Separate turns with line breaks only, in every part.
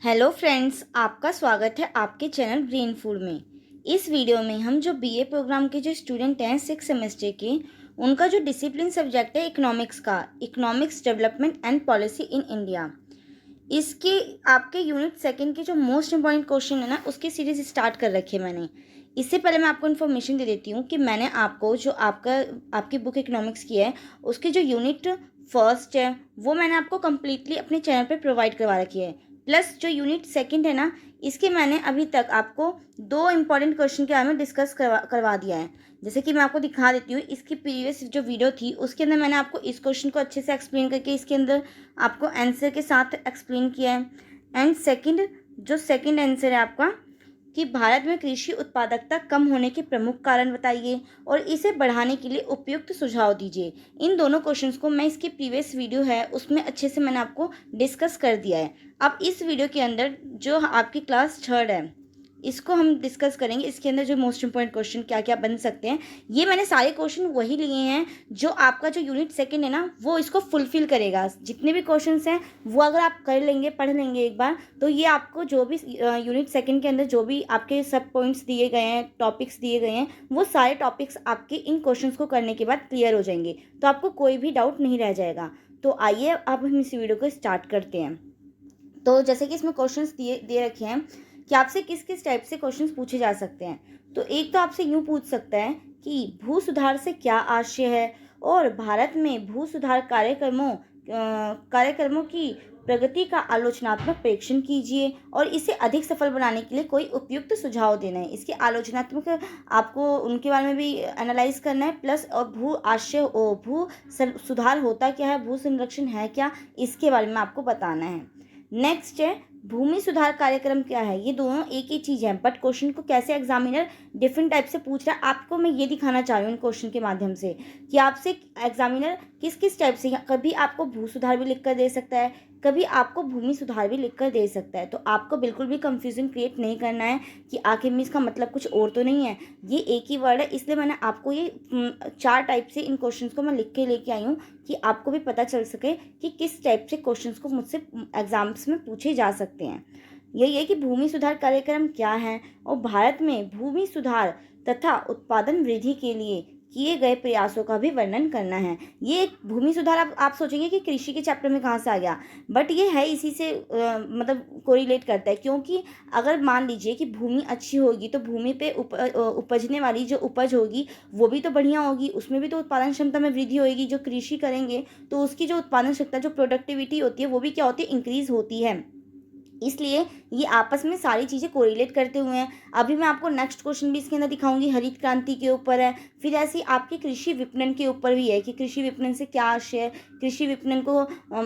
Hello friends, आपका स्वागत है आपके चैनल ग्रीन फूड में। इस वीडियो में हम जो बीए प्रोग्राम के जो स्टूडेंट हैं 6 सेमेस्टर के, उनका जो डिसिप्लिन सब्जेक्ट है इकोनॉमिक्स का, economics development and policy in India, इसके आपके यूनिट सेकंड के जो मोस्ट इम्पॉर्टेंट क्वेश्चन है ना, उसकी सीरीज स्टार्ट कर रखी है मैंने। इससे पहले मैं आपको इन्फॉर्मेशन दे देती हूँ कि मैंने आपको जो आपकी बुक इकोनॉमिक्स की है, उसकी जो यूनिट फर्स्ट है वो मैंने आपको कम्प्लीटली अपने चैनल पर प्रोवाइड करवा रखी है। प्लस जो यूनिट सेकंड है ना, इसके मैंने अभी तक आपको 2 इम्पॉर्टेंट क्वेश्चन के बारे में डिस्कस करवा दिया है। जैसे कि मैं आपको दिखा देती हूँ, इसकी प्रीवियस जो वीडियो थी उसके अंदर मैंने आपको इस क्वेश्चन को अच्छे से एक्सप्लेन करके इसके अंदर आपको आंसर के साथ एक्सप्लेन किया है। एंड सेकंड, जो सेकंड आंसर है आपका कि भारत में कृषि उत्पादकता कम होने के प्रमुख कारण बताइए और इसे बढ़ाने के लिए उपयुक्त सुझाव दीजिए। इन दोनों क्वेश्चंस को मैं इसकी प्रीवियस वीडियो है उसमें अच्छे से मैंने आपको डिस्कस कर दिया है। अब इस वीडियो के अंदर जो आपकी क्लास थर्ड है, इसको हम डिस्कस करेंगे। इसके अंदर जो मोस्ट इंपॉर्टेंट क्वेश्चन क्या क्या बन सकते हैं, ये मैंने सारे क्वेश्चन वही लिए हैं जो आपका जो यूनिट सेकंड है ना, वो इसको फुलफिल करेगा। जितने भी क्वेश्चंस हैं वो अगर आप कर लेंगे, पढ़ लेंगे एक बार, तो ये आपको जो भी यूनिट सेकंड के अंदर जो भी आपके सब पॉइंट्स दिए गए हैं, टॉपिक्स दिए गए हैं, वो सारे टॉपिक्स आपके इन क्वेश्चंस को करने के बाद क्लियर हो जाएंगे। तो आपको कोई भी डाउट नहीं रह जाएगा। तो आइए अब हम इस वीडियो को स्टार्ट करते हैं। तो जैसे कि इसमें क्वेश्चंस दे रखे हैं कि आपसे किस किस टाइप से क्वेश्चंस पूछे जा सकते हैं। तो एक तो आपसे यूं पूछ सकता है कि भू सुधार से क्या आशय है और भारत में भू सुधार कार्यक्रमों की प्रगति का आलोचनात्मक प्रेक्षण कीजिए और इसे अधिक सफल बनाने के लिए कोई उपयुक्त सुझाव देना है। इसके आलोचनात्मक आपको उनके बारे में भी एनालाइज करना है, प्लस और भू सुधार होता क्या है, भू संरक्षण है क्या, इसके बारे में आपको बताना है। नेक्स्ट है भूमि सुधार कार्यक्रम क्या है। ये दोनों एक ही चीज़ है, बट क्वेश्चन को कैसे एग्जामिनर डिफरेंट टाइप से पूछ रहा है, आपको मैं ये दिखाना चाह रही हूँ इन क्वेश्चन के माध्यम से कि आपसे एग्जामिनर किस किस टाइप से, कभी आपको भू सुधार भी लिख कर दे सकता है, कभी आपको भूमि सुधार भी लिख कर दे सकता है। तो आपको बिल्कुल भी कंफ्यूजन क्रिएट नहीं करना है कि आखिर में इसका मतलब कुछ और तो नहीं है। ये एक ही वर्ड है, इसलिए मैंने आपको ये 4 टाइप से इन क्वेश्चन को मैं लिख के लेके आई हूँ कि आपको भी पता चल सके कि किस टाइप से क्वेश्चंस को मुझसे एग्जाम्स में पूछे जा सकते हैं। यही है कि भूमि सुधार कार्यक्रम क्या है और भारत में भूमि सुधार तथा उत्पादन वृद्धि के लिए किए गए प्रयासों का भी वर्णन करना है। ये एक भूमि सुधार, आप सोचेंगे कि कृषि के चैप्टर में कहाँ से आ गया, बट ये है इसी से मतलब कोरिलेट करता है। क्योंकि अगर मान लीजिए कि भूमि अच्छी होगी तो भूमि पे उपजने वाली जो उपज होगी वो भी तो बढ़िया होगी, उसमें भी तो उत्पादन क्षमता में वृद्धि होगी। जो कृषि करेंगे तो उसकी जो उत्पादन क्षमता, जो प्रोडक्टिविटी होती है, वो भी क्या होती है, इंक्रीज होती है। इसलिए ये आपस में सारी चीज़ें कोरिलेट करते हुए हैं। अभी मैं आपको नेक्स्ट क्वेश्चन भी इसके अंदर दिखाऊंगी, हरित क्रांति के ऊपर है। फिर ऐसी आपकी कृषि विपणन के ऊपर भी है कि कृषि विपणन से क्या आशय है, कृषि विपणन को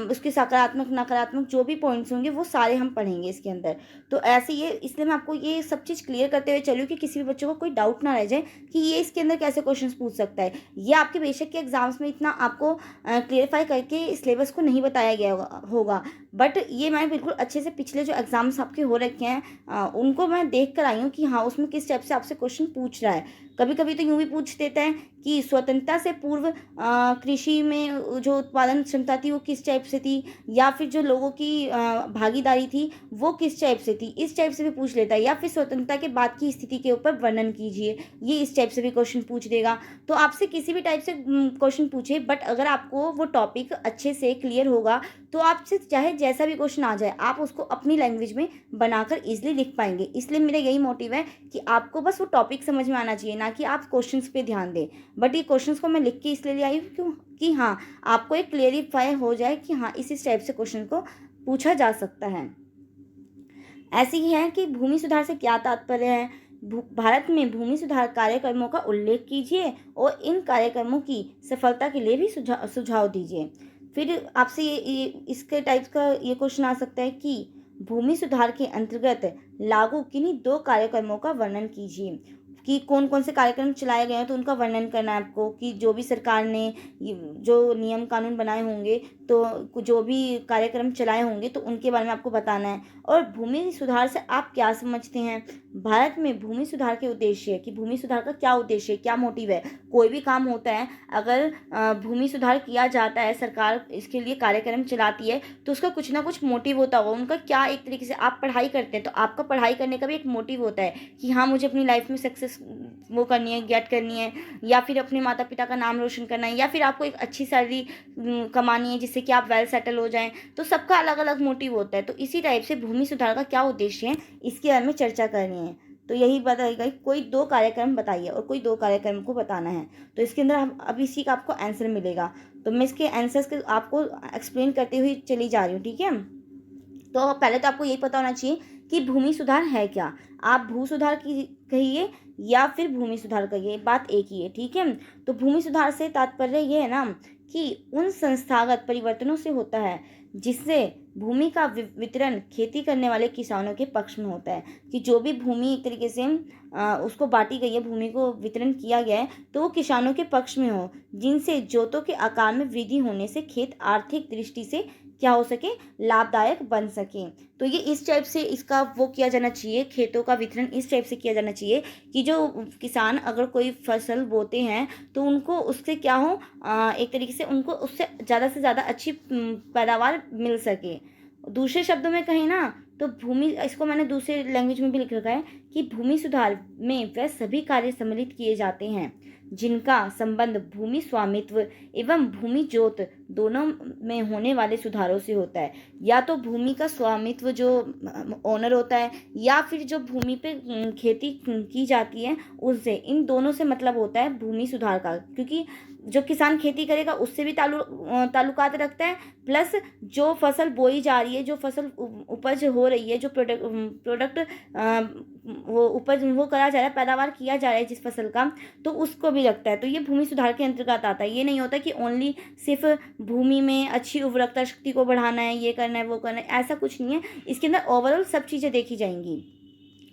उसके सकारात्मक नकारात्मक जो भी पॉइंट्स होंगे वो सारे हम पढ़ेंगे इसके अंदर। तो ऐसे ये, इसलिए मैं आपको ये सब चीज़ क्लियर करते हुए चलूँ कि किसी भी बच्चों को कोई डाउट ना रह जाए कि ये इसके अंदर कैसे क्वेश्चन पूछ सकता है। ये आपके बेशक के एग्जाम्स में इतना आपको क्लियरफाई करके सिलेबस को नहीं बताया गया होगा, बट ये मैं बिल्कुल अच्छे से पिछले जो एग्जाम्स आपके हो रखे हैं उनको मैं देख कर आई हूँ कि हाँ उसमें किस टाइप से आपसे क्वेश्चन पूछ रहा है। कभी कभी तो यूँ भी पूछ देता है कि स्वतंत्रता से पूर्व कृषि में जो उत्पादन क्षमता थी वो किस टाइप से थी, या फिर जो लोगों की भागीदारी थी वो किस टाइप से थी, इस टाइप से भी पूछ लेता है। या फिर स्वतंत्रता के बाद की स्थिति के ऊपर वर्णन कीजिए, ये इस टाइप से भी क्वेश्चन पूछ देगा। तो आपसे किसी भी टाइप से क्वेश्चन पूछे, बट अगर आपको वो टॉपिक अच्छे से क्लियर होगा तो आपसे चाहे जैसा भी क्वेश्चन आ जाए आप उसको अपनी लैंग्वेज में बनाकर इजीली लिख पाएंगे। इसलिए मेरा यही मोटिव है कि आपको बस वो टॉपिक समझ में आना चाहिए, ना कि आप क्वेश्चंस पे ध्यान दें। बट ये क्वेश्चंस को मैं लिख के इसलिए ले आई हूँ क्यों कि हाँ आपको एक क्लियरिफाई हो जाए कि हाँ इस टाइप से क्वेश्चन को पूछा जा सकता है। ऐसे ही है कि भूमि सुधार से क्या तात्पर्य है। भारत में भूमि सुधार कार्यक्रमों का उल्लेख कीजिए और इन कार्यक्रमों की सफलता के लिए भी सुझाव दीजिए। फिर आपसे ये इसके टाइप का ये क्वेश्चन आ सकता है कि भूमि सुधार के अंतर्गत लागू किन्हीं 2 कार्यक्रमों का वर्णन कीजिए कि कौन कौन से कार्यक्रम चलाए गए हैं, तो उनका वर्णन करना है आपको कि जो भी सरकार ने जो नियम कानून बनाए होंगे तो जो भी कार्यक्रम चलाए होंगे तो उनके बारे में आपको बताना है। और भूमि सुधार से आप क्या समझते हैं? भारत में भूमि सुधार के उद्देश्य, कि भूमि सुधार का क्या उद्देश्य है, क्या मोटिव है। कोई भी काम होता है, अगर भूमि सुधार किया जाता है, सरकार इसके लिए कार्यक्रम चलाती है, तो उसका कुछ ना कुछ मोटिव होता होगा। उनका क्या, एक तरीके से आप पढ़ाई करते हैं तो आपका पढ़ाई करने का भी एक मोटिव होता है कि हाँ, मुझे अपनी लाइफ में सक्सेस वो करनी है, गेट करनी है, या फिर अपने माता पिता का नाम रोशन करना है, या फिर आपको एक अच्छी सैलरी कमानी है जिससे कि आप वेल सेटल हो जाएं। तो सबका अलग अलग मोटिव होता है। तो इसी टाइप से भूमि सुधार का क्या उद्देश्य है, इसके बारे में चर्चा करनी है। तो यही बताइएगा, कोई 2 कार्यक्रम बताइए और कोई 2 कार्यक्रम को बताना है। तो इसके अंदर हम अब इसी का आपको आंसर मिलेगा। तो मैं इसके आंसर्स के आपको एक्सप्लेन करते हुए चली जा रही हूँ, ठीक है। तो पहले तो आपको यही पता होना चाहिए कि भूमि सुधार है क्या। आप भू सुधार की कहिए या फिर भूमि सुधार कहिए, बात एक ही है, ठीक है। तो भूमि सुधार से तात्पर्य ये है ना कि उन संस्थागत परिवर्तनों से होता है जिससे भूमि का वितरण खेती करने वाले किसानों के पक्ष में होता है। कि जो भी भूमि एक तरीके से उसको बांटी गई है, भूमि को वितरण किया गया है, तो वो किसानों के पक्ष में हो, जिनसे जोतों के आकार में वृद्धि होने से खेत आर्थिक दृष्टि से क्या हो सके, लाभदायक बन सके। तो ये इस टाइप से इसका वो किया जाना चाहिए, खेतों का वितरण इस टाइप से किया जाना चाहिए कि जो किसान अगर कोई फसल बोते हैं तो उनको उससे क्या हो, एक तरीके से उनको उससे ज़्यादा से ज़्यादा अच्छी पैदावार मिल सके। दूसरे शब्दों में कहें ना तो भूमि, इसको मैंने दूसरे लैंग्वेज में भी लिख रखा है कि भूमि सुधार में वह सभी कार्य सम्मिलित किए जाते हैं जिनका संबंध भूमि स्वामित्व एवं भूमि जोत दोनों में होने वाले सुधारों से होता है। या तो भूमि का स्वामित्व जो ओनर होता है, या फिर जो भूमि पे खेती की जाती है उससे, इन दोनों से मतलब होता है भूमि सुधार का। क्योंकि जो किसान खेती करेगा उससे भी ताल्लुकात रखता है, प्लस जो फसल बोई जा रही है, जो फसल उपज हो रही है, जो प्रोडक्ट वो उपज वो करा जा रहा है, पैदावार किया जा रहा है जिस फसल का, तो उसको भी रखता है। तो ये भूमि सुधार के अंतर्गत आता है। ये नहीं होता कि ओनली सिर्फ भूमि में अच्छी उर्वरकता शक्ति को बढ़ाना है, ये करना है, वो करना है, ऐसा कुछ नहीं है। इसके अंदर ओवरऑल सब चीज़ें देखी जाएंगी।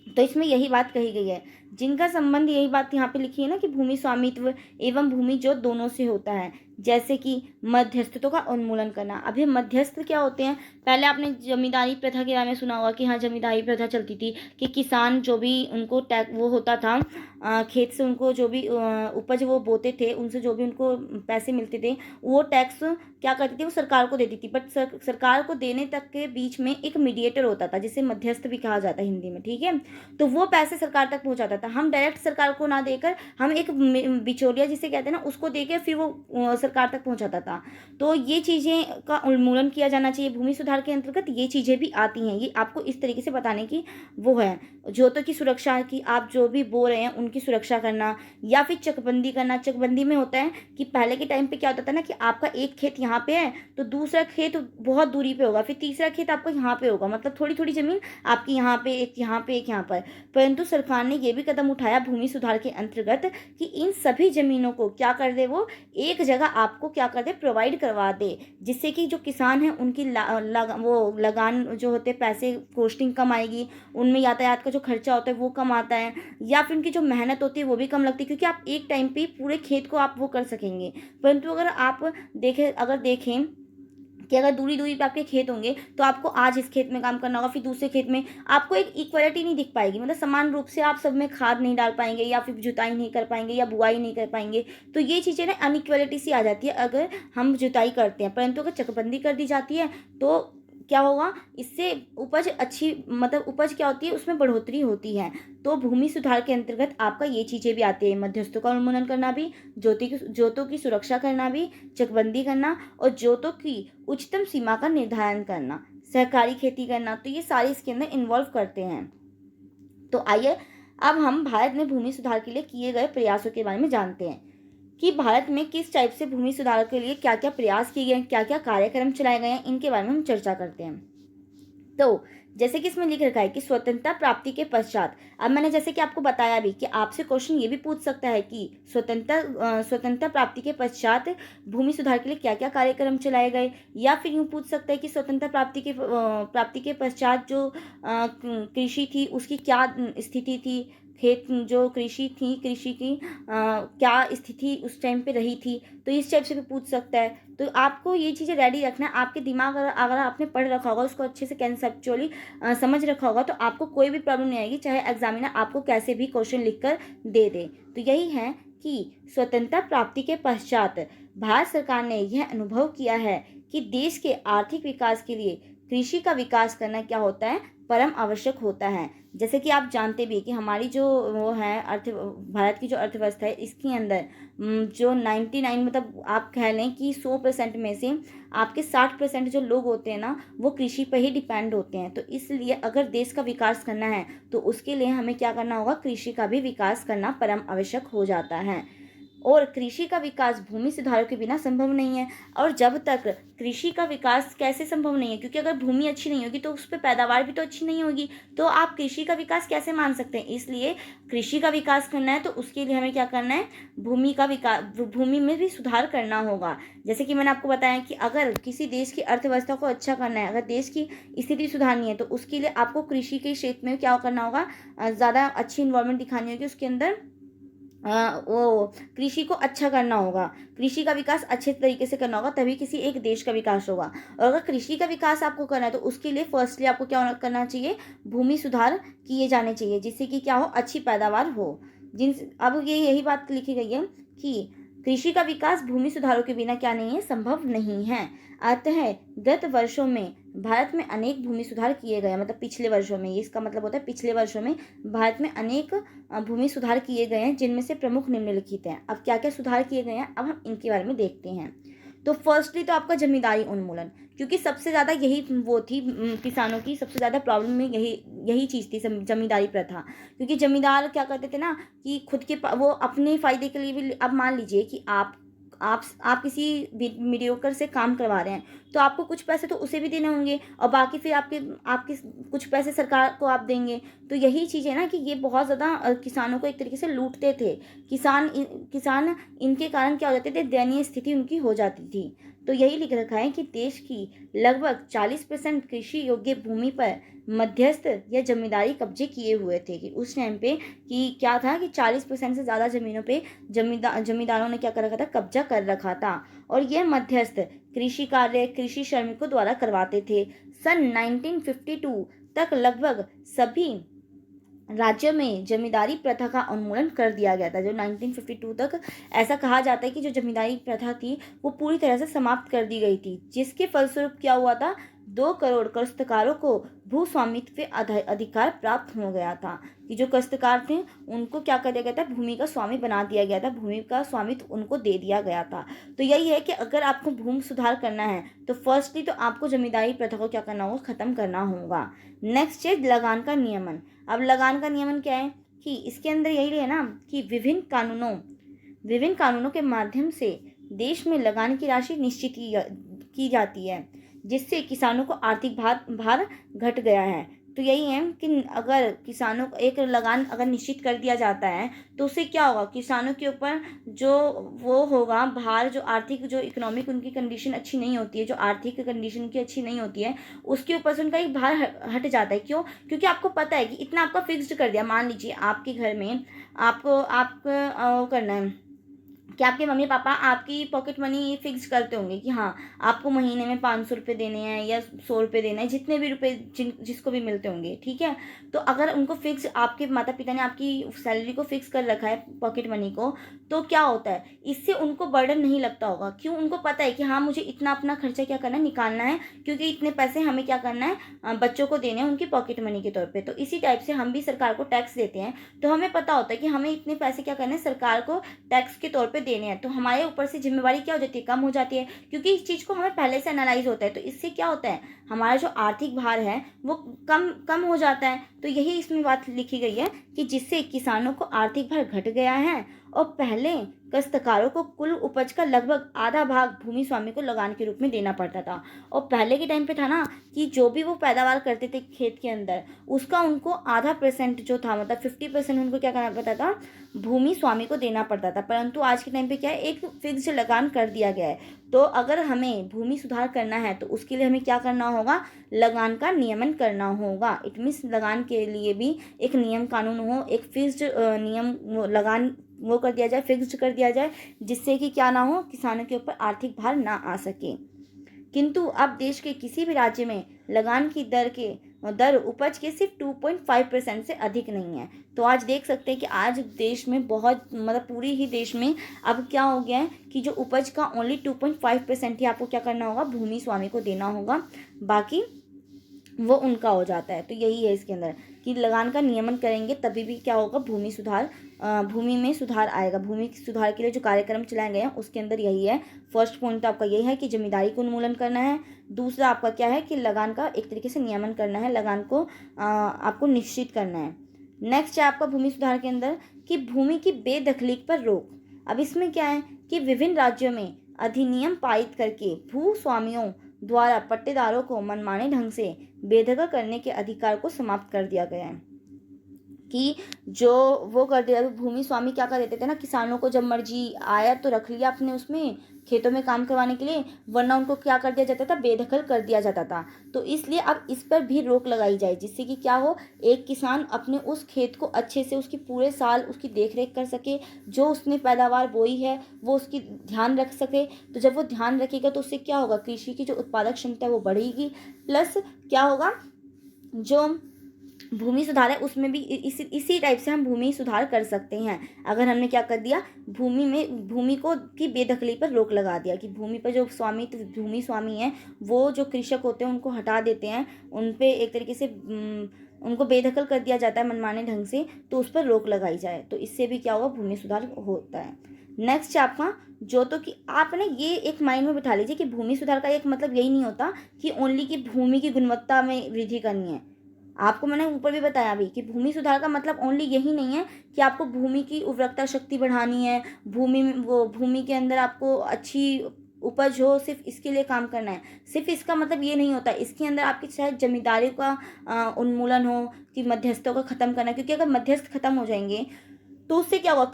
तो इसमें यही बात कही गई है, जिनका संबंध, यही बात यहाँ पे लिखी है ना कि भूमि स्वामित्व एवं भूमि जोत दोनों से होता है। जैसे कि मध्यस्थता का उन्मूलन करना। अब ये मध्यस्थ क्या होते हैं? पहले आपने जमींदारी प्रथा के बारे में सुना होगा कि हाँ, जमींदारी प्रथा चलती थी कि किसान जो भी उनको वो होता था, खेत से उनको जो भी उपज वो बोते थे, उनसे जो भी उनको पैसे मिलते थे, वो टैक्स क्या करती थी, वो सरकार को देती थी। बट सरकार को देने तक के बीच में एक मीडिएटर होता था, जिसे मध्यस्थ भी कहा जाता है हिंदी में, ठीक है। तो वो पैसे सरकार तक पहुंचाता था। हम डायरेक्ट सरकार को ना देकर हम एक बिचौलिया जिसे कहते हैं ना, उसको देकर फिर वो सरकार तक पहुंचाता था। तो ये चीज़ें का उन्मूलन किया जाना चाहिए। भूमि सुधार के अंतर्गत ये चीज़ें भी आती हैं। ये आपको इस तरीके से बताने की वो है। जोतों की सुरक्षा, की आप जो भी बो रहे हैं उनकी सुरक्षा करना, या फिर चकबंदी करना। चकबंदी में होता है कि पहले के टाइम पे क्या होता था ना कि आपका एक खेत यहाँ पे है तो दूसरा खेत बहुत दूरी पे होगा, फिर तीसरा खेत आपका यहाँ पे होगा, मतलब थोड़ी थोड़ी जमीन आपकी यहाँ पे, एक यहाँ पे, एक यहाँ पर। परंतु सरकार ने ये भी कदम उठाया भूमि सुधार के अंतर्गत कि इन सभी जमीनों को क्या कर दे, वो एक जगह आपको क्या कर दे, प्रोवाइड करवा दे, जिससे कि जो किसान हैं उनकी वो लगान जो होते पैसे, कॉस्टिंग कम आएगी, उनमें यातायात का जो खर्चा होता है वो कम आता है, या फिर उनकी जो मेहनत होती है वो भी कम लगती है, क्योंकि आप एक टाइम पे पूरे खेत को आप वो कर सकेंगे। परंतु अगर आप देखें कि अगर दूरी दूरी पे आपके खेत होंगे तो आपको आज इस खेत में काम करना होगा, फिर दूसरे खेत में, आपको एक इक्वलिटी नहीं दिख पाएगी। मतलब समान रूप से आप सब में खाद नहीं डाल पाएंगे, या फिर जुताई नहीं कर पाएंगे, या बुआई नहीं कर पाएंगे। तो ये चीज़ें ना अनइक्वलिटी सी आ जाती है अगर हम जुताई करते हैं। परंतु अगर चकबंदी कर दी जाती है तो क्या होगा, इससे उपज अच्छी, मतलब उपज क्या होती है, उसमें बढ़ोतरी होती है। तो भूमि सुधार के अंतर्गत आपका ये चीज़ें भी आती है, मध्यस्थों का उन्मूलन करना भी, जोतों की सुरक्षा करना भी, चकबंदी करना, और जोतों की उच्चतम सीमा का निर्धारण करना, सहकारी खेती करना। तो ये सारे इसके अंदर इन्वॉल्व करते हैं। तो आइए अब हम भारत में भूमि सुधार के लिए किए गए प्रयासों के बारे में जानते हैं कि भारत में किस टाइप से भूमि सुधार के लिए क्या क्या प्रयास किए गए हैं, क्या क्या कार्यक्रम चलाए गए हैं, इनके बारे में हम चर्चा करते हैं। तो जैसे कि इसमें लिख रखा है कि स्वतंत्रता प्राप्ति के पश्चात, अब मैंने जैसे कि आपको बताया भी कि आपसे क्वेश्चन ये भी पूछ सकता है कि स्वतंत्रता प्राप्ति के पश्चात भूमि सुधार के लिए क्या क्या कार्यक्रम चलाए गए, या फिर यूँ पूछ सकता है कि स्वतंत्रता प्राप्ति के पश्चात जो कृषि थी उसकी क्या स्थिति थी, खेत जो कृषि थी, कृषि की क्या स्थिति उस टाइम पे रही थी, तो इस टाइप से भी पूछ सकता है। तो आपको ये चीज़ें रेडी रखना है। आपके दिमाग अगर आपने पढ़ रखा होगा, उसको अच्छे से कंसेप्चुअली समझ रखा होगा, तो आपको कोई भी प्रॉब्लम नहीं आएगी, चाहे एग्जामिनर आपको कैसे भी क्वेश्चन लिख कर दे दे। तो यही है कि स्वतंत्रता प्राप्ति के पश्चात भारत सरकार ने यह अनुभव किया है कि देश के आर्थिक विकास के लिए कृषि का विकास करना क्या होता है, परम आवश्यक होता है। जैसे कि आप जानते भी कि हमारी जो वो है भारत की जो अर्थव्यवस्था है, इसके अंदर जो 99 मतलब आप कह लें कि 100% में से आपके 60% जो लोग होते हैं ना, वो कृषि पर ही डिपेंड होते हैं। तो इसलिए अगर देश का विकास करना है तो उसके लिए हमें क्या करना होगा, कृषि का भी विकास करना परम आवश्यक हो जाता है। और कृषि का विकास भूमि सुधारों के बिना संभव नहीं है। और जब तक कृषि का विकास कैसे संभव नहीं है, क्योंकि अगर भूमि अच्छी नहीं होगी तो उस पर पैदावार भी तो अच्छी नहीं होगी, तो आप कृषि का विकास कैसे मान सकते हैं। इसलिए कृषि का विकास करना है तो उसके लिए हमें क्या करना है, भूमि का विकास, भूमि में भी सुधार करना होगा। जैसे कि मैंने आपको बताया कि अगर किसी देश की अर्थव्यवस्था को अच्छा करना है, अगर देश की स्थिति सुधारनी है, तो उसके लिए आपको कृषि के क्षेत्र में क्या करना होगा, ज़्यादा अच्छी इन्वायरमेंट दिखानी होगी, उसके अंदर वो कृषि को अच्छा करना होगा, कृषि का विकास अच्छे तरीके से करना होगा, तभी किसी एक देश का विकास होगा। और अगर कृषि का विकास आपको करना है तो उसके लिए फर्स्टली आपको क्या करना चाहिए, भूमि सुधार किए जाने चाहिए, जिससे कि क्या हो, अच्छी पैदावार हो। अब ये यही बात लिखी गई है कि कृषि का विकास भूमि सुधारों के बिना क्या नहीं है, संभव नहीं है। अतः गत वर्षों में भारत में अनेक भूमि सुधार किए गए, मतलब पिछले वर्षों में, इसका मतलब होता है पिछले वर्षों में भारत में अनेक भूमि सुधार किए गए हैं, जिनमें से प्रमुख निम्नलिखित हैं। अब क्या क्या सुधार किए गए हैं, अब हम इनके बारे में देखते हैं। तो फर्स्टली तो आपका जमींदारी उन्मूलन, क्योंकि सबसे ज़्यादा यही वो थी, किसानों की सबसे ज़्यादा प्रॉब्लम में यही चीज़ थी, जमींदारी प्रथा। क्योंकि जमींदार क्या करते थे ना कि खुद के वो अपने फ़ायदे के लिए भी, अब मान लीजिए कि आप किसी मीडियोकर से काम करवा रहे हैं, तो आपको कुछ पैसे तो उसे भी देने होंगे, और बाकी फिर आपके कुछ पैसे सरकार को आप देंगे। तो यही चीज़ है ना कि ये बहुत ज़्यादा किसानों को एक तरीके से लूटते थे। किसान इनके कारण क्या हो जाते थे, दयनीय स्थिति उनकी हो जाती थी। तो यही लिख रखा है कि देश की लगभग 40% कृषि योग्य भूमि पर मध्यस्थ या जमींदारी कब्जे किए हुए थे। कि उस टाइम पे कि क्या था कि 40% से ज़्यादा ज़मीनों पे जमींदारों ने क्या कर रखा था, कब्जा कर रखा था। और यह मध्यस्थ कृषि कार्य कृषि श्रमिकों द्वारा करवाते थे। सन 1952 तक लगभग सभी राज्यों में जमींदारी प्रथा का उन्मूलन कर दिया गया था। जो 1952 तक ऐसा कहा जाता है कि जो जमींदारी प्रथा थी वो पूरी तरह से समाप्त कर दी गई थी, जिसके फलस्वरूप क्या हुआ था, 2 करोड़ काश्तकारों को भू स्वामित्व अधिकार प्राप्त हो गया था। कि जो काश्तकार थे उनको क्या कर दिया गया था, भूमि का स्वामी बना दिया गया था, भूमि का स्वामित्व उनको दे दिया गया था। तो यही है कि अगर आपको भूमि सुधार करना है तो फर्स्टली तो आपको जमींदारी प्रथा को क्या करना होगा, खत्म करना होगा। नेक्स्ट है लगान का नियमन। अब लगान का नियमन क्या है कि इसके अंदर यही है ना कि विभिन्न कानूनों के माध्यम से देश में लगान की राशि निश्चित की जाती है, जिससे किसानों को आर्थिक भार घट गया है। तो यही है कि अगर किसानों को एक लगान अगर निश्चित कर दिया जाता है तो उससे क्या होगा, किसानों के ऊपर जो वो होगा भार, जो आर्थिक जो इकोनॉमिक उनकी कंडीशन अच्छी नहीं होती है, जो आर्थिक कंडीशन उनकी अच्छी नहीं होती है, उसके ऊपर से उनका एक भार हट जाता है। क्यों? क्योंकि आपको पता है कि इतना आपका फिक्स्ड कर दिया। मान लीजिए आपके घर में आपको करना है कि आपके मम्मी पापा आपकी पॉकेट मनी फिक्स करते होंगे कि हाँ आपको महीने में 500 रुपये देने हैं या 100 रुपये देना है, जितने भी रुपए जिसको भी मिलते होंगे, ठीक है। तो अगर उनको फिक्स, आपके माता पिता ने आपकी सैलरी को फिक्स कर रखा है पॉकेट मनी को, तो क्या होता है, इससे उनको बर्डन नहीं लगता होगा। क्यों? उनको पता है कि हाँ मुझे इतना अपना खर्चा क्या करना है, निकालना है, क्योंकि इतने पैसे हमें क्या करना है, बच्चों को देने हैं उनकी पॉकेट मनी के तौर पर। तो इसी टाइप से हम भी सरकार को टैक्स देते हैं, तो हमें पता होता है कि हमें इतने पैसे क्या करने हैं, सरकार को टैक्स के तौर पर देने हैं। तो हमारे ऊपर से जिम्मेवारी क्या हो जाती है, कम हो जाती है, क्योंकि इस चीज़ को हमें पहले से एनालाइज होता है। तो इससे क्या होता है, हमारा जो आर्थिक भार है वो कम हो जाता है। तो यही इसमें बात लिखी गई है कि जिससे किसानों को आर्थिक भार घट गया है और पहले काश्तकारों को कुल उपज का लगभग आधा भाग भूमि स्वामी को लगान के रूप में देना पड़ता था। और पहले के टाइम पे था ना कि जो भी वो पैदावार करते थे खेत के अंदर, उसका उनको आधा % जो था, मतलब 50% उनको क्या करना पड़ता था, भूमि स्वामी को देना पड़ता था। परंतु आज के टाइम पे क्या है, एक फिक्स लगान कर दिया गया है। तो अगर हमें भूमि सुधार करना है तो उसके लिए हमें क्या करना होगा, लगान का नियमन करना होगा। इट मीन्स लगान के लिए भी एक नियम कानून हो, एक फिक्स्ड नियम लगान वो कर दिया जाए, फिक्स्ड कर दिया जाए, जिससे कि क्या ना हो, किसानों के ऊपर आर्थिक भार ना आ सके। किंतु अब देश के किसी भी राज्य में लगान की दर उपज के सिर्फ 2.5% से अधिक नहीं है। तो आज देख सकते हैं कि आज देश में बहुत, मतलब पूरी ही देश में अब क्या हो गया है कि जो उपज का ओनली 2.5% ही आपको क्या करना होगा, भूमि स्वामी को देना होगा, बाकी वो उनका हो जाता है। तो यही है इसके अंदर कि लगान का नियमन करेंगे तभी भी क्या होगा, भूमि में सुधार आएगा। भूमि सुधार के लिए जो कार्यक्रम चलाए गए हैं उसके अंदर यही है। फर्स्ट पॉइंट तो आपका यही है कि जमींदारी को उन्मूलन करना है। दूसरा आपका क्या है कि लगान का एक तरीके से नियमन करना है, लगान को आपको निश्चित करना है। नेक्स्ट है आपका भूमि सुधार के अंदर कि भूमि की बेदखली पर रोक। अब इसमें क्या है कि विभिन्न राज्यों में अधिनियम पारित करके भू स्वामियों द्वारा पट्टेदारों को मनमाने ढंग से बेदखल करने के अधिकार को समाप्त कर दिया गया है। कि जो वो कर दिया, भूमि स्वामी क्या कर देते थे ना, किसानों को जब मर्जी आया तो रख लिया अपने उसमें खेतों में काम करवाने के लिए, वरना उनको क्या कर दिया जाता था, बेदखल कर दिया जाता था। तो इसलिए अब इस पर भी रोक लगाई जाए, जिससे कि क्या हो, एक किसान अपने उस खेत को अच्छे से उसकी पूरे साल उसकी देख रेख कर सके, जो उसने पैदावार बोई है वो उसकी ध्यान रख सके। तो जब वो ध्यान रखेगा तो उससे क्या होगा, कृषि की जो उत्पादक क्षमता है वो बढ़ेगी। प्लस क्या होगा, जो भूमि सुधार है उसमें भी इसी टाइप से हम भूमि सुधार कर सकते हैं। अगर हमने क्या कर दिया, भूमि को की बेदखली पर रोक लगा दिया कि भूमि पर जो भूमि स्वामी है वो जो कृषक होते हैं उनको हटा देते हैं, उन पे एक तरीके से उनको बेदखल कर दिया जाता है मनमाने ढंग से, तो उस पर रोक लगाई जाए। तो इससे भी क्या हुआ, भूमि सुधार होता है। नेक्स्ट है आपका जो, तो कि आपने ये एक माइंड में बिठा लीजिए कि भूमि सुधार का एक मतलब यही नहीं होता कि ओनली कि भूमि की गुणवत्ता में वृद्धि करनी है। आपको मैंने ऊपर भी बताया अभी कि भूमि सुधार का मतलब ओनली यही नहीं है कि आपको भूमि की उर्वरकता शक्ति बढ़ानी है, भूमि के अंदर आपको अच्छी उपज हो, सिर्फ इसके लिए काम करना है। सिर्फ इसका मतलब ये नहीं होता, इसके अंदर आपकी शायद जमींदारी का उन्मूलन हो, कि मध्यस्थों को खत्म करना, क्योंकि अगर मध्यस्थ खत्म हो जाएंगे तो उससे क्या होगा,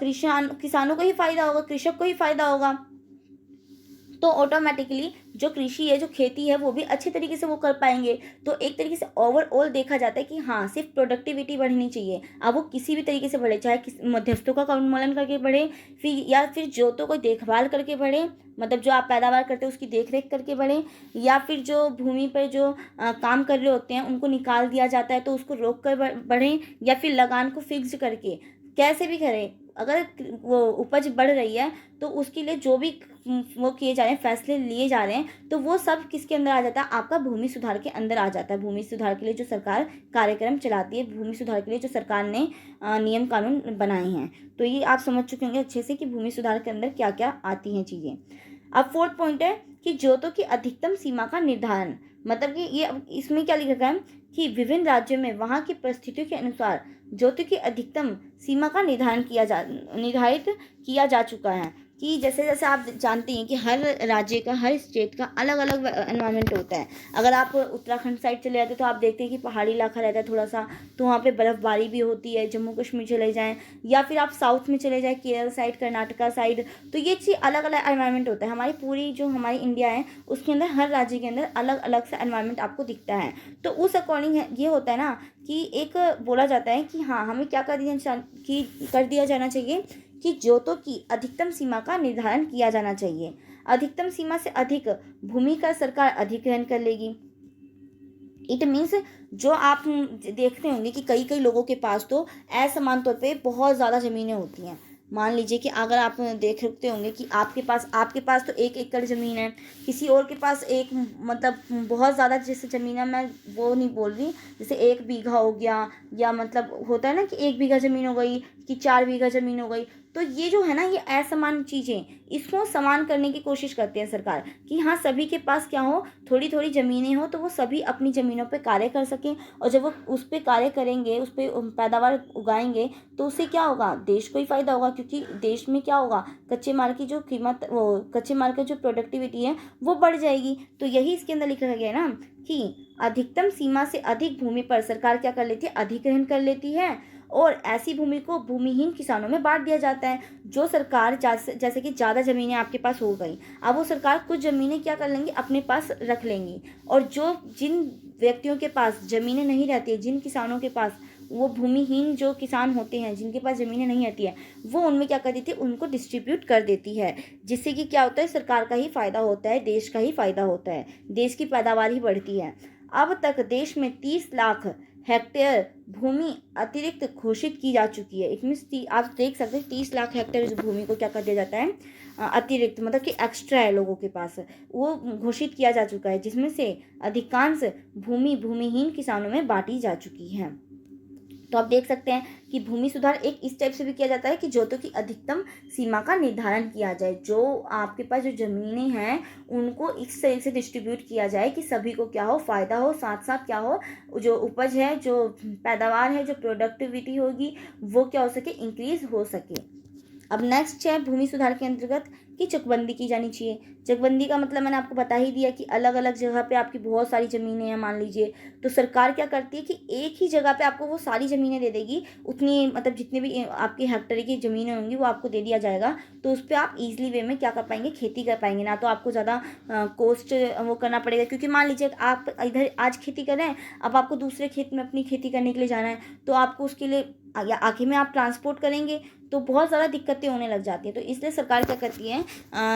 किसानों को ही फायदा होगा, कृषक को ही फायदा होगा। तो ऑटोमेटिकली जो कृषि है, जो खेती है, वो भी अच्छे तरीके से वो कर पाएंगे। तो एक तरीके से ओवरऑल देखा जाता है कि हाँ, सिर्फ प्रोडक्टिविटी बढ़नी चाहिए, अब वो किसी भी तरीके से बढ़े, चाहे मध्यस्थों का उन्मूलन करके बढ़े, फिर जो तो कोई देखभाल करके बढ़े, मतलब जो आप पैदावार करते हैं उसकी देख रेख करके बढ़े, या फिर जो भूमि पर जो काम कर रहे होते हैं उनको निकाल दिया जाता है तो उसको रोक कर बढ़ें, या फिर लगान को फिक्स करके कैसे भी करें। अगर वो उपज बढ़ रही है तो उसके लिए जो भी वो किए जा रहे हैं, फैसले लिए जा रहे हैं, तो वो सब किसके अंदर आ जाता है, आपका भूमि सुधार के अंदर आ जाता है। भूमि सुधार के लिए जो सरकार कार्यक्रम चलाती है, भूमि सुधार के लिए जो सरकार ने नियम कानून बनाए हैं, तो ये आप समझ चुके होंगे अच्छे से कि भूमि सुधार के अंदर क्या क्या आती हैं चीज़ें। अब फोर्थ पॉइंट है कि जोतों की अधिकतम सीमा का निर्धारण। मतलब कि ये इसमें क्या लिखा है कि विभिन्न राज्यों में वहाँ की परिस्थितियों के अनुसार जोतों की अधिकतम सीमा का निर्धारित किया जा चुका है। कि जैसे जैसे आप जानते हैं कि हर राज्य का, हर स्टेट का अलग अलग एनवायरनमेंट होता है। अगर आप उत्तराखंड साइड चले जाते हैं तो आप देखते हैं कि पहाड़ी इलाका रहता है थोड़ा सा, तो वहाँ पे बर्फ़बारी भी होती है। जम्मू कश्मीर चले जाएँ, या फिर आप साउथ में चले जाएँ, केरल साइड, कर्नाटका साइड, तो ये चीज़ अलग अलग एनवायरनमेंट होता है। हमारी पूरी जो हमारी इंडिया है उसके अंदर हर राज्य के अंदर अलग अलग सा एनवायरनमेंट आपको दिखता है। तो उस अकॉर्डिंग ये होता है ना कि एक बोला जाता है कि हाँ, हमें क्या कर दिया जाना चाहिए कि जोतों की अधिकतम सीमा का निर्धारण किया जाना चाहिए। अधिकतम सीमा से अधिक भूमि का सरकार अधिग्रहण कर लेगी। इट मीन्स जो आप देखते होंगे कि कई कई लोगों के पास तो असमान तौर पे बहुत ज़्यादा ज़मीनें होती हैं। मान लीजिए कि अगर आप देख सकते होंगे कि आपके पास तो 1 एकड़ ज़मीन है, किसी और के पास एक, मतलब बहुत ज़्यादा जैसे ज़मीन है, मैं वो नहीं बोल रही, जैसे 1 बीघा हो गया, या मतलब होता है ना कि 1 बीघा ज़मीन हो गई, कि 4 बीघा ज़मीन हो गई। तो ये जो है ना, ये असमान चीज़ें, इसको समान करने की कोशिश करते हैं सरकार कि हाँ, सभी के पास क्या हो, थोड़ी-थोड़ी ज़मीनें हो, तो वो सभी अपनी ज़मीनों पे कार्य कर सकें। और जब वो उस पे कार्य करेंगे, उस पे पैदावार उगाएँगे, तो उससे क्या होगा, देश को ही फ़ायदा होगा, क्योंकि देश में क्या होगा, कच्चे माल की जो कीमत, वो कच्चे माल का जो प्रोडक्टिविटी है वो बढ़ जाएगी। तो यही इसके अंदर लिखा गया है ना कि अधिकतम सीमा से अधिक भूमि पर सरकार क्या कर लेती है, अधिग्रहण कर लेती है, और ऐसी भूमि को भूमिहीन किसानों में बांट दिया जाता है। जो सरकार जैसे कि ज़्यादा ज़मीनें आपके पास हो गई, अब वो सरकार कुछ ज़मीनें क्या कर लेंगी, अपने पास रख लेंगी, और जो जिन व्यक्तियों के पास ज़मीनें नहीं रहती है, जिन किसानों के पास, वो भूमिहीन जो किसान होते हैं जिनके पास ज़मीनें नहीं रहती है, वो उनमें क्या कर देती है, उनको डिस्ट्रीब्यूट कर देती है, जिससे कि क्या होता है, सरकार का ही फ़ायदा होता है, देश का ही फ़ायदा होता है, देश की पैदावार ही बढ़ती है। अब तक देश में 30 लाख हेक्टेयर भूमि अतिरिक्त घोषित की जा चुकी है। इट मीन्स आप देख सकते हैं 30 लाख हेक्टेयर भूमि को क्या कर दिया जाता है, अतिरिक्त, मतलब कि एक्स्ट्रा है लोगों के पास, वो घोषित किया जा चुका है, जिसमें से अधिकांश भूमि भूमिहीन किसानों में बांटी जा चुकी है। तो आप देख सकते हैं कि भूमि सुधार एक इस टाइप से भी किया जाता है कि जोतों की अधिकतम सीमा का निर्धारण किया जाए। जो आपके पास जो ज़मीनें हैं उनको इस तरह से डिस्ट्रीब्यूट किया जाए कि सभी को क्या हो, फ़ायदा हो, साथ साथ क्या हो, जो उपज है, जो पैदावार है, जो प्रोडक्टिविटी होगी, वो क्या हो सके, इंक्रीज हो सके। अब नेक्स्ट है भूमि सुधार के अंतर्गत कि चकबंदी की जानी चाहिए। चकबंदी का मतलब मैंने आपको बता ही दिया कि अलग अलग जगह पे आपकी बहुत सारी ज़मीनें हैं मान लीजिए, तो सरकार क्या करती है कि एक ही जगह पे आपको वो सारी ज़मीनें दे देगी, उतनी मतलब जितने भी आपकी हेक्टेयर की ज़मीनें होंगी वो आपको दे दिया जाएगा। तो उस पर आप ईजिली वे में क्या कर पाएंगे, खेती कर पाएंगे, ना तो आपको ज़्यादा कोस्ट वो करना पड़ेगा। क्योंकि मान लीजिए आप इधर आज खेती कर रहे हैं, अब आपको दूसरे खेत में अपनी खेती करने के लिए जाना है, तो आपको उसके लिए या आखिर में आप ट्रांसपोर्ट करेंगे तो बहुत ज़्यादा दिक्कतें होने लग जाती हैं। तो इसलिए सरकार क्या करती है,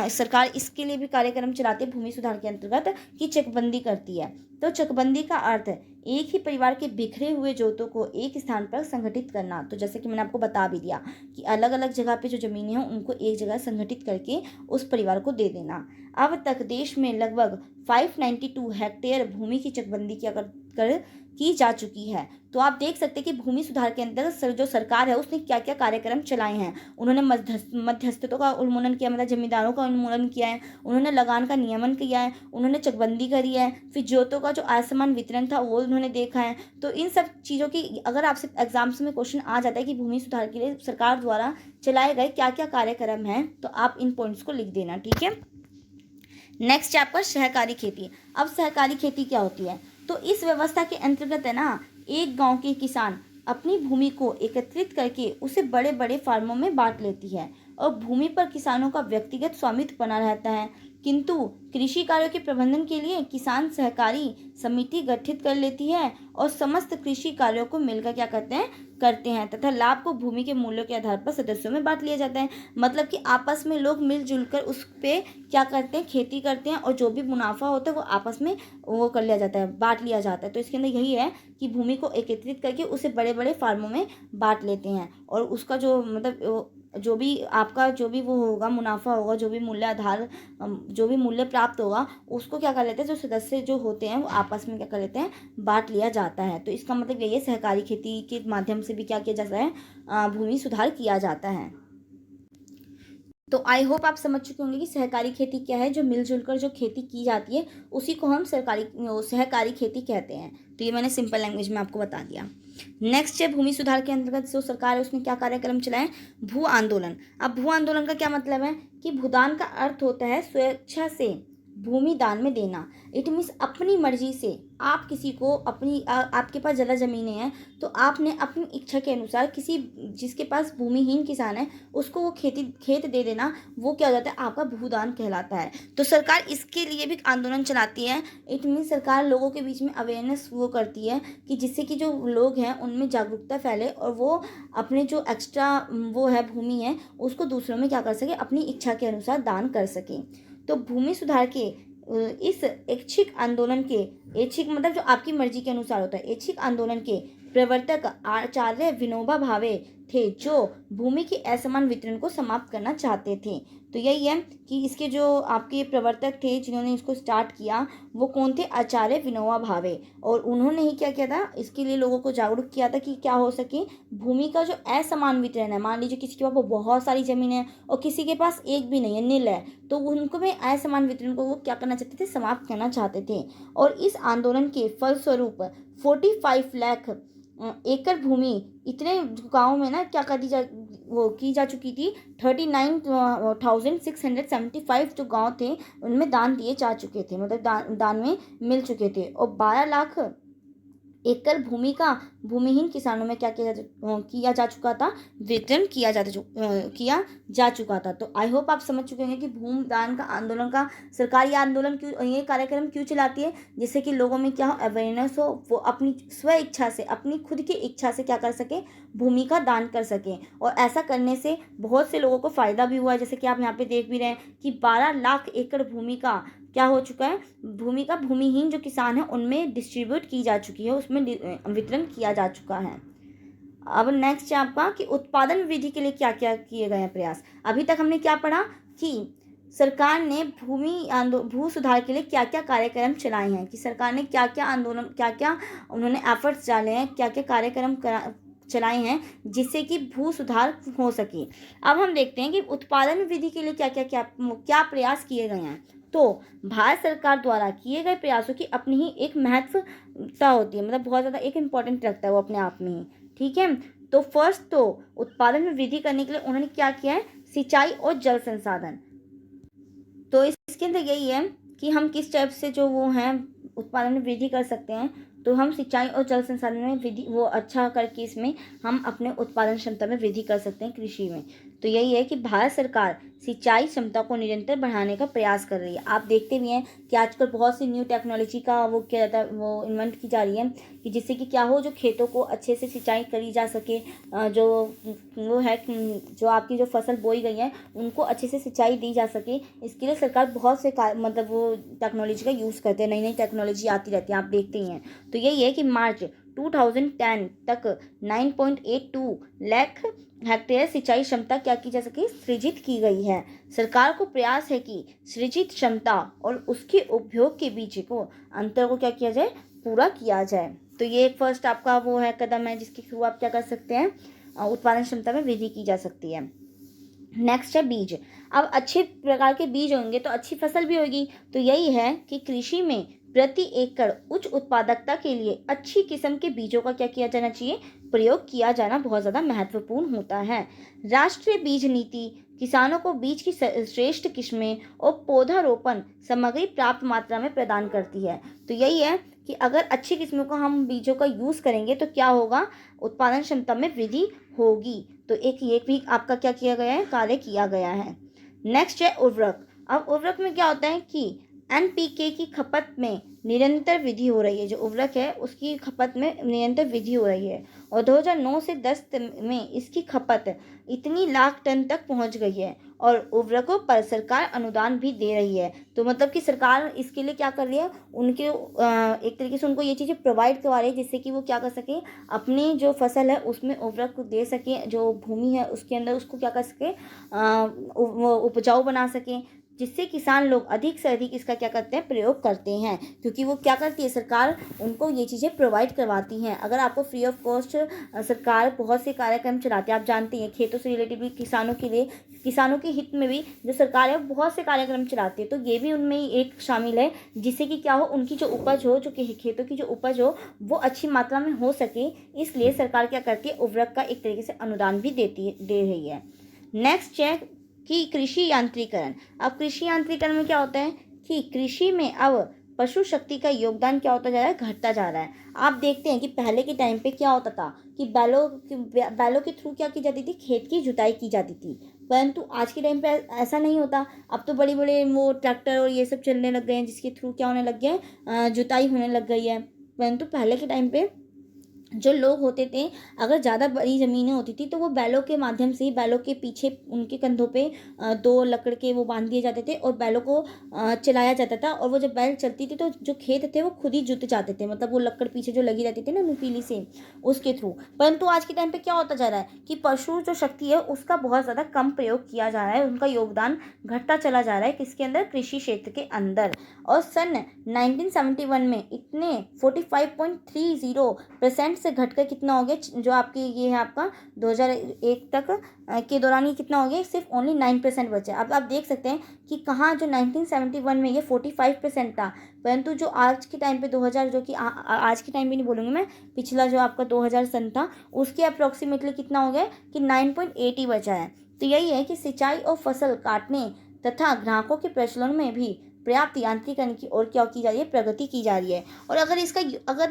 सरकार इसके लिए भी कार्यक्रम चलाती है भूमि सुधार के अंतर्गत कि चकबंदी करती है। तो चकबंदी का अर्थ है एक ही परिवार के बिखरे हुए जोतों को एक स्थान पर संगठित करना। तो जैसे कि मैंने आपको बता भी दिया कि अलग अलग जगह पे जो ज़मीनें हैं उनको एक जगह संगठित करके उस परिवार को दे देना। अब तक देश में लगभग 592 हेक्टेयर भूमि की चकबंदी की जा चुकी है। तो आप देख सकते हैं कि भूमि सुधार के अंतर्गत जो सरकार है उसने क्या क्या कार्यक्रम चलाए हैं। उन्होंने मध्यस्थतों का उन्मूलन किया, मतलब जमींदारों का उन्मूलन किया है, उन्होंने लगान का नियमन किया है, उन्होंने चकबंदी करी है, फिर जोतों का जो असमान वितरण था वो उन्होंने देखा है। तो इन सब चीज़ों की अगर आपसे एग्जाम्स में क्वेश्चन आ जाता है कि भूमि सुधार के लिए सरकार द्वारा चलाए गए क्या क्या कार्यक्रम हैं, तो आप इन पॉइंट्स को लिख देना, ठीक है। नेक्स्ट आपका सहकारी खेती। अब सहकारी खेती क्या होती है, तो इस व्यवस्था के अंतर्गत है ना, एक गांव के किसान अपनी भूमि को एकत्रित करके उसे बड़े बड़े फार्मों में बांट लेती है और भूमि पर किसानों का व्यक्तिगत स्वामित्व बना रहता है। किंतु कृषि कार्यों के प्रबंधन के लिए किसान सहकारी समिति गठित कर लेती है और समस्त कृषि कार्यों को मिलकर क्या करते हैं तथा लाभ को भूमि के मूल्यों के आधार पर सदस्यों में बांट लिया जाता है। मतलब कि आपस में लोग मिलजुल कर उस पे क्या करते हैं, खेती करते हैं, और जो भी मुनाफा होता है वो आपस में वो कर लिया जाता है, बांट लिया जाता है। तो इसके अंदर यही है कि भूमि को एकत्रित करके उसे बड़े बड़े फार्मों में बांट लेते हैं और उसका जो मतलब जो भी आपका जो भी वो होगा, मुनाफा होगा, जो भी मूल्य आधार जो भी मूल्य प्राप्त होगा उसको क्या कर लेते हैं, जो सदस्य जो होते हैं वो आपस में क्या कर लेते हैं, बांट लिया जाता है। तो इसका मतलब यही है सहकारी खेती के माध्यम से भी क्या किया जाता है, भूमि सुधार किया जाता है। तो आई होप आप समझ चुके होंगे कि सहकारी खेती क्या है। जो मिलजुल कर जो खेती की जाती है उसी को हम सहकारी खेती कहते हैं। तो ये मैंने सिंपल लैंग्वेज में आपको बता दिया। नेक्स्ट है भूमि सुधार के अंतर्गत जो सरकार है उसने क्या कार्यक्रम चलाए, भू आंदोलन। अब भू आंदोलन का क्या मतलब है कि भूदान का अर्थ होता है स्वेच्छा से भूमि दान में देना। इट मीन्स अपनी मर्जी से आप किसी को आपके पास ज़्यादा ज़मीनें हैं तो आपने अपनी इच्छा के अनुसार किसी जिसके पास भूमिहीन किसान है उसको वो खेत दे देना, वो क्या हो जाता है, आपका भूदान कहलाता है। तो सरकार इसके लिए भी आंदोलन चलाती है। इट मीन्स सरकार लोगों के बीच में अवेयरनेस वो करती है कि जिससे कि जो लोग हैं उनमें जागरूकता फैले और वो अपने जो एक्स्ट्रा वो है भूमि है उसको दूसरों में क्या कर सके, अपनी इच्छा के अनुसार दान कर सके। तो भूमि सुधार के इस ऐच्छिक आंदोलन के, ऐच्छिक मतलब जो आपकी मर्जी के अनुसार होता है, ऐच्छिक आंदोलन के प्रवर्तक आचार्य विनोबा भावे थे, जो भूमि के असमान वितरण को समाप्त करना चाहते थे। तो यही है कि इसके जो आपके प्रवर्तक थे जिन्होंने इसको स्टार्ट किया, वो कौन थे? आचार्य विनोबा भावे। और उन्होंने ही क्या किया था, इसके लिए लोगों को जागरूक किया था कि क्या हो सके, भूमि का जो असमान वितरण है, मान लीजिए किसी के पास बहुत सारी जमीन है और किसी के पास एक भी नहीं है, नील है, तो उनको में असमान वितरण को वो क्या करना चाहते थे? समाप्त करना चाहते थे। और इस आंदोलन के फलस्वरूप 45 लाख एकड़ भूमि इतने गाँव में ना क्या कर दी जा वो की जा चुकी थी। 39,675 जो गांव थे उनमें दान दिए जा चुके थे, मतलब दान में मिल चुके थे। और 12 लाख एकड़ भूमि का भूमिहीन किसानों में क्या किया जा चुका था? वितरण किया जा चुका था। तो आई होप आप समझ चुके होंगे कि भूमि दान का आंदोलन का सरकार ये आंदोलन क्यों, ये कार्यक्रम क्यों चलाती है, जिससे कि लोगों में क्या हो, अवेयरनेस हो, वो अपनी स्व इच्छा से, अपनी खुद की इच्छा से क्या कर सके, भूमि का दान कर सकें। और ऐसा करने से बहुत से लोगों को फ़ायदा भी हुआ है, जैसे कि आप यहाँ पे देख भी रहे हैं कि 12 लाख एकड़ भूमि का क्या हो चुका है, भूमि का भूमिहीन जो किसान है उनमें डिस्ट्रीब्यूट की जा चुकी है, उसमें वितरण किया जा चुका है। अब नेक्स्ट है आपका कि उत्पादन वृद्धि के लिए क्या क्या किए गए हैं प्रयास। अभी तक हमने क्या पढ़ा कि सरकार ने भू सुधार के लिए क्या क्या कार्यक्रम चलाए हैं, कि सरकार ने क्या क्या आंदोलन, क्या क्या उन्होंने एफर्ट्स डाले हैं, क्या क्या कार्यक्रम चलाए हैं जिससे कि भू सुधार हो सके। अब हम देखते हैं कि उत्पादन वृद्धि के लिए क्या क्या क्या क्या प्रयास किए गए हैं। तो भारत सरकार द्वारा किए गए प्रयासों की अपनी ही एक महत्वता होती है, मतलब बहुत ज़्यादा एक इम्पॉर्टेंट रखता है वो अपने आप में ही, ठीक है। तो फर्स्ट तो उत्पादन में वृद्धि करने के लिए उन्होंने क्या किया है, सिंचाई और जल संसाधन। तो इसके अंदर यही है कि हम किस टाइप से जो वो हैं उत्पादन में वृद्धि कर सकते हैं। तो हम सिंचाई और जल संसाधन में वृद्धि वो अच्छा करके इसमें हम अपने उत्पादन क्षमता में वृद्धि कर सकते हैं कृषि में। तो यही है कि भारत सरकार सिंचाई क्षमता को निरंतर बढ़ाने का प्रयास कर रही है। आप देखते भी हैं कि आजकल बहुत सी न्यू टेक्नोलॉजी का वो क्या जाता है, वो इन्वेंट की जा रही है कि जिससे कि क्या हो, जो खेतों को अच्छे से सिंचाई करी जा सके, जो वो है जो आपकी जो फसल बोई गई है उनको अच्छे से सिंचाई दी जा सके। इसके लिए सरकार बहुत से मतलब वो टेक्नोलॉजी का यूज़ करते हैं, नई नई टेक्नोलॉजी आती रहती है, आप देखते ही हैं। तो यही है कि मार्च 2010 तक 9.82 लाख हेक्टेयर सिंचाई क्षमता क्या की जा सके, सृजित की गई है। सरकार को प्रयास है कि सृजित क्षमता और उसके उपयोग के बीच को अंतर को क्या किया जाए, पूरा किया जाए। तो ये एक फर्स्ट आपका वो है कदम है जिसके थ्रू आप क्या कर सकते हैं, उत्पादन क्षमता में वृद्धि की जा सकती है। नेक्स्ट है बीज। अब अच्छे प्रकार के बीज होंगे तो अच्छी फसल भी होगी। तो यही है कि कृषि में प्रति एकड़ उच्च उत्पादकता के लिए अच्छी किस्म के बीजों का क्या किया जाना चाहिए, प्रयोग किया जाना बहुत ज़्यादा महत्वपूर्ण होता है। राष्ट्रीय बीज नीति किसानों को बीज की श्रेष्ठ किस्में और पौधारोपण सामग्री प्राप्त मात्रा में प्रदान करती है। तो यही है कि अगर अच्छी किस्मों का हम बीजों का यूज़ करेंगे तो क्या होगा, उत्पादन क्षमता में वृद्धि होगी। तो एक ये भी आपका क्या किया गया है, कार्य किया गया है। नेक्स्ट है उर्वरक। अब उर्वरक में क्या होता है कि NPK की खपत में निरंतर वृद्धि हो रही है, जो उर्वरक है उसकी खपत में निरंतर वृद्धि हो रही है और 2009 से 10 में इसकी खपत इतनी लाख टन तक पहुंच गई है और उर्वरकों पर सरकार अनुदान भी दे रही है। तो मतलब कि सरकार इसके लिए क्या कर रही है, उनके एक तरीके से उनको ये चीज़ें प्रोवाइड करवा रही है जिससे कि वो क्या कर सके, अपनी जो फसल है उसमें उर्वरक दे सके, जो भूमि है उसके अंदर उसको क्या कर सके, उपजाऊ बना सके, जिससे किसान लोग अधिक से अधिक इसका क्या करते हैं, प्रयोग करते हैं। क्योंकि वो क्या करती है, सरकार उनको ये चीज़ें प्रोवाइड करवाती हैं। अगर आपको फ्री ऑफ कॉस्ट सरकार बहुत से कार्यक्रम चलाती है, आप जानते हैं खेतों से रिलेटेड भी किसानों के लिए, किसानों के हित में भी जो सरकार है बहुत से कार्यक्रम चलाती है। तो ये भी उनमें एक शामिल है जिससे कि क्या हो, उनकी जो उपज हो, जो खेतों की जो उपज हो वो अच्छी मात्रा में हो सके। इसलिए सरकार क्या करती है, उर्वरक का एक तरीके से अनुदान भी दे रही है। नेक्स्ट है कि कृषि यांत्रिकरण। अब कृषि यांत्रिकरण में क्या होता है कि कृषि में अब पशु शक्ति का योगदान क्या होता जा रहा है, घटता जा रहा है। आप देखते हैं कि पहले के टाइम पे क्या होता था कि बैलों के थ्रू क्या की जाती थी, खेत की जुताई की जाती थी, परंतु आज के टाइम पे ऐसा नहीं होता। अब तो बड़े बड़े वो ट्रैक्टर और ये सब चलने लग गए हैं जिसके थ्रू क्या होने लग गया है, जुताई होने लग गई है। परंतु पहले के टाइम पे जो लोग होते थे, अगर ज़्यादा बड़ी ज़मीनें होती थी तो वो बैलों के माध्यम से ही, बैलों के पीछे उनके कंधों पे 2 लकड़ के वो बांध दिए जाते थे और बैलों को चलाया जाता था, और वो जब बैल चलती थी तो जो खेत थे वो खुद ही जुत जाते थे, मतलब वो लकड़ पीछे जो लगी रहती थी ना नुकीली से, उसके थ्रू। परंतु आज के टाइम पे क्या होता जा रहा है कि पशु जो शक्ति है उसका बहुत ज़्यादा कम प्रयोग किया जा रहा है, उनका योगदान घटता चला जा रहा है, किसके अंदर, कृषि क्षेत्र के अंदर। और सन 1971 में इतने 45.30% से घटकर कितना हो गया, जो आपके ये है आपका 2001 तक के दौरान ये कितना हो गया, सिर्फ ओनली 9% बचा। अब आप देख सकते हैं कि कहाँ जो 1971 में ये 45% था, परंतु जो आज के टाइम पे 2000, जो कि आज के टाइम भी नहीं बोलूँगी मैं, पिछला जो आपका 2000 सन था उसके अप्रोक्सीमेटली कितना हो गया कि 9.80 बचा है। तो यही है कि सिंचाई और फसल काटने तथा ग्राहकों के प्रचलन में भी पर्याप्त यांत्रिकरण की ओर क्या की जा रही है, प्रगति की जा रही है। और अगर